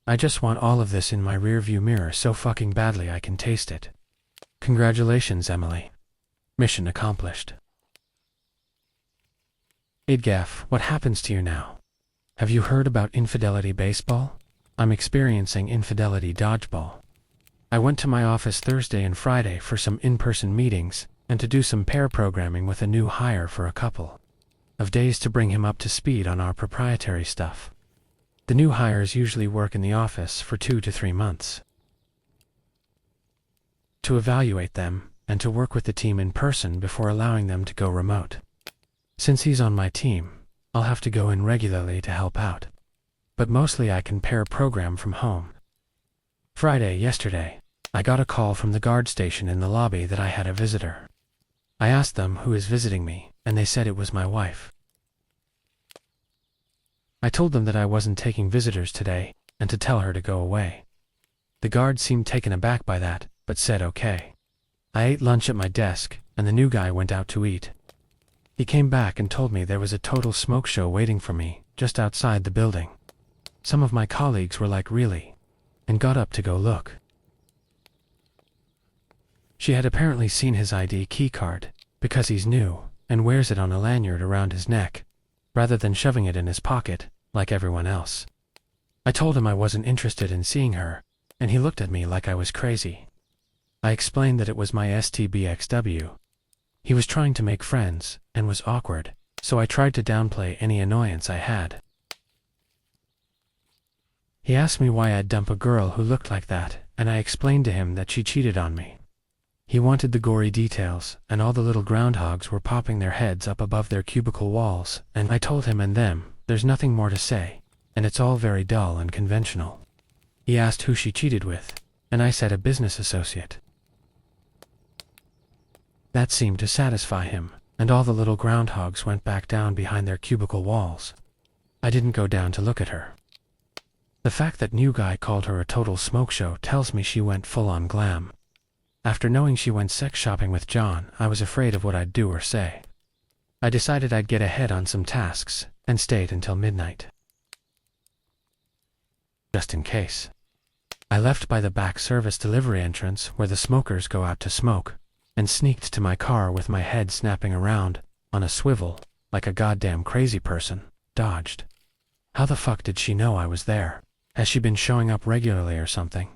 I just want all of this in my rearview mirror so fucking badly I can taste it. Congratulations, Emily. Mission accomplished. Idgaf, what happens to you now? Have you heard about infidelity baseball? I'm experiencing infidelity dodgeball. I went to my office Thursday and Friday for some in-person meetings, and to do some pair programming with a new hire for a couple of days to bring him up to speed on our proprietary stuff. The new hires usually work in the office for 2 to 3 months to evaluate them and to work with the team in person before allowing them to go remote. Since he's on my team, I'll have to go in regularly to help out, but mostly I can pair program from home. Yesterday, I got a call from the guard station in the lobby that I had a visitor. I asked them who is visiting me, and they said it was my wife. I told them that I wasn't taking visitors today, and to tell her to go away. The guard seemed taken aback by that, but said okay. I ate lunch at my desk, and the new guy went out to eat. He came back and told me there was a total smoke show waiting for me, just outside the building. Some of my colleagues were like, really? And got up to go look. She had apparently seen his ID key card, because he's new, and wears it on a lanyard around his neck, rather than shoving it in his pocket, like everyone else. I told him I wasn't interested in seeing her, and he looked at me like I was crazy. I explained that it was my STBXW. He was trying to make friends, and was awkward, so I tried to downplay any annoyance I had. He asked me why I'd dump a girl who looked like that, and I explained to him that she cheated on me. He wanted the gory details, and all the little groundhogs were popping their heads up above their cubicle walls, and I told him and them, there's nothing more to say, and it's all very dull and conventional. He asked who she cheated with, and I said a business associate. That seemed to satisfy him, and all the little groundhogs went back down behind their cubicle walls. I didn't go down to look at her. The fact that new guy called her a total smoke show tells me she went full on glam. After knowing she went sex shopping with John, I was afraid of what I'd do or say. I decided I'd get ahead on some tasks, and stayed until midnight. Just in case. I left by the back service delivery entrance where the smokers go out to smoke, and sneaked to my car with my head snapping around, on a swivel, like a goddamn crazy person, dodged. How the fuck did she know I was there? Has she been showing up regularly or something?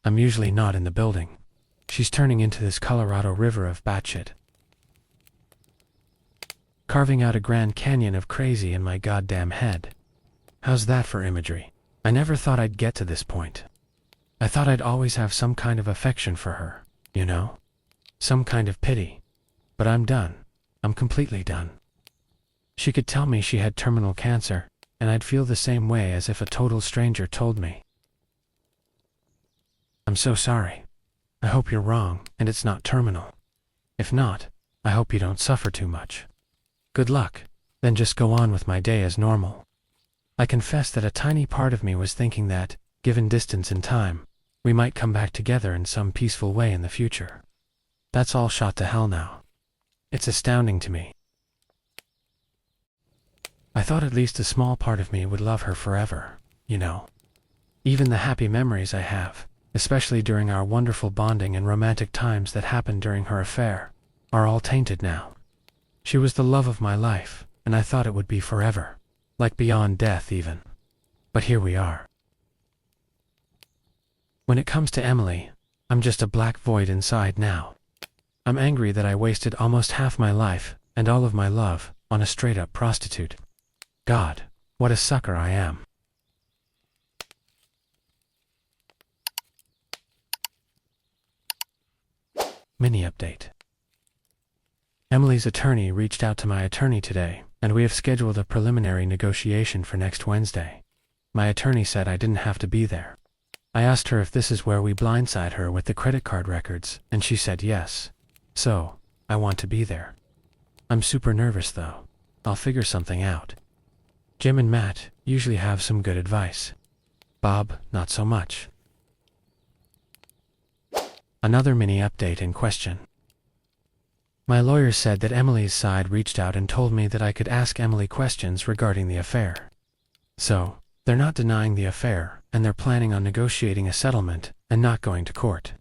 I'm usually not in the building. She's turning into this Colorado River of batshit. Carving out a Grand Canyon of crazy in my goddamn head. How's that for imagery? I never thought I'd get to this point. I thought I'd always have some kind of affection for her, you know? Some kind of pity. But I'm done. I'm completely done. She could tell me she had terminal cancer, and I'd feel the same way as if a total stranger told me. I'm so sorry. I hope you're wrong, and it's not terminal. If not, I hope you don't suffer too much. Good luck, then just go on with my day as normal. I confess that a tiny part of me was thinking that, given distance and time, we might come back together in some peaceful way in the future. That's all shot to hell now. It's astounding to me. I thought at least a small part of me would love her forever, you know. Even the happy memories I have, especially during our wonderful bonding and romantic times that happened during her affair, are all tainted now. She was the love of my life, and I thought it would be forever, like beyond death even. But here we are. When it comes to Emily, I'm just a black void inside now. I'm angry that I wasted almost half my life, and all of my love, on a straight-up prostitute. God, what a sucker I am. Mini update. Emily's attorney reached out to my attorney today, and we have scheduled a preliminary negotiation for next Wednesday. My attorney said I didn't have to be there. I asked her if this is where we blindside her with the credit card records, and she said yes. So, I want to be there. I'm super nervous though. I'll figure something out. Jim and Matt usually have some good advice. Bob, not so much. Another mini update in question. My lawyer said that Emily's side reached out and told me that I could ask Emily questions regarding the affair. So, they're not denying the affair, and they're planning on negotiating a settlement and not going to court.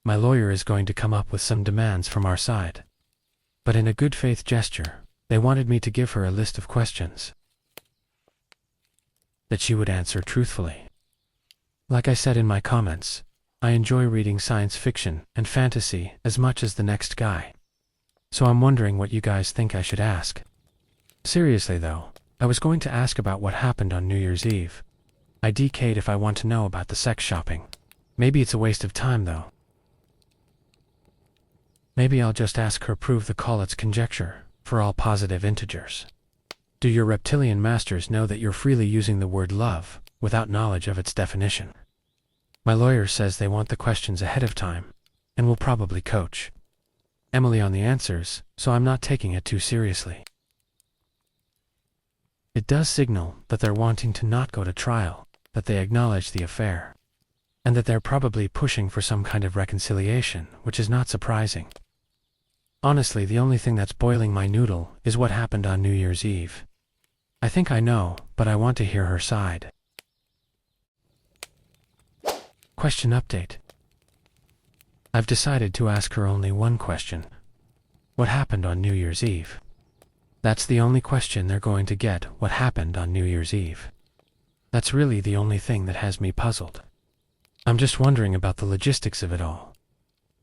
My lawyer is going to come up with some demands from our side. But in a good faith gesture, they wanted me to give her a list of questions that she would answer truthfully. Like I said in my comments, I enjoy reading science fiction and fantasy as much as the next guy. So I'm wondering what you guys think I should ask. Seriously though, I was going to ask about what happened on New Year's Eve. I DK'd if I want to know about the sex shopping. Maybe it's a waste of time though. Maybe I'll just ask her prove the Collett's conjecture for all positive integers. Do your reptilian masters know that you're freely using the word love without knowledge of its definition? My lawyer says they want the questions ahead of time, and will probably coach Emily on the answers, so I'm not taking it too seriously. It does signal that they're wanting to not go to trial, that they acknowledge the affair, and that they're probably pushing for some kind of reconciliation, which is not surprising. Honestly, the only thing that's boiling my noodle is what happened on New Year's Eve. I think I know, but I want to hear her side. Question update. I've decided to ask her only one question. What happened on New Year's Eve? That's the only question they're going to get, what happened on New Year's Eve. That's really the only thing that has me puzzled. I'm just wondering about the logistics of it all.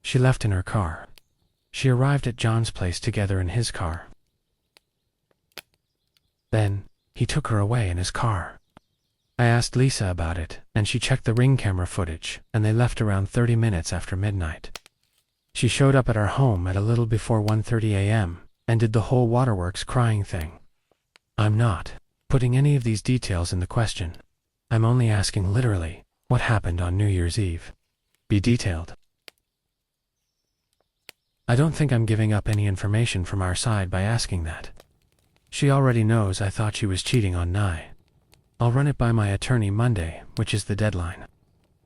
She left in her car. She arrived at John's place together in his car. Then, he took her away in his car. I asked Lisa about it, and she checked the Ring camera footage, and they left around 30 minutes after midnight. She showed up at our home at a little before 1:30 a.m., and did the whole waterworks crying thing. I'm not putting any of these details in the question. I'm only asking literally, what happened on New Year's Eve? Be detailed. I don't think I'm giving up any information from our side by asking that. She already knows I thought she was cheating on Nye. I'll run it by my attorney Monday, which is the deadline.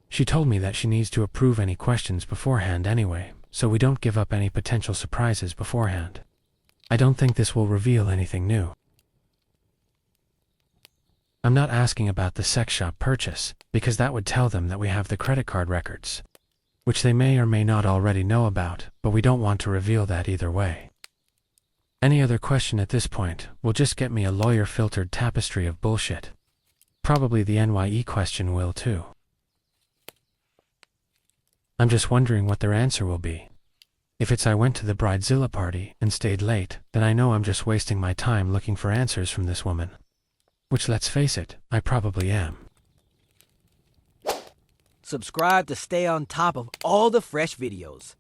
She told me that she needs to approve any questions beforehand anyway, so we don't give up any potential surprises beforehand. I don't think this will reveal anything new. I'm not asking about the sex shop purchase, because that would tell them that we have the credit card records, which they may or may not already know about, but we don't want to reveal that either way. Any other question at this point will just get me a lawyer-filtered tapestry of bullshit. Probably the NYE question will too. I'm just wondering what their answer will be. If it's I went to the bridezilla party and stayed late, then I know I'm just wasting my time looking for answers from this woman. Which, let's face it, I probably am. Subscribe to stay on top of all the fresh videos.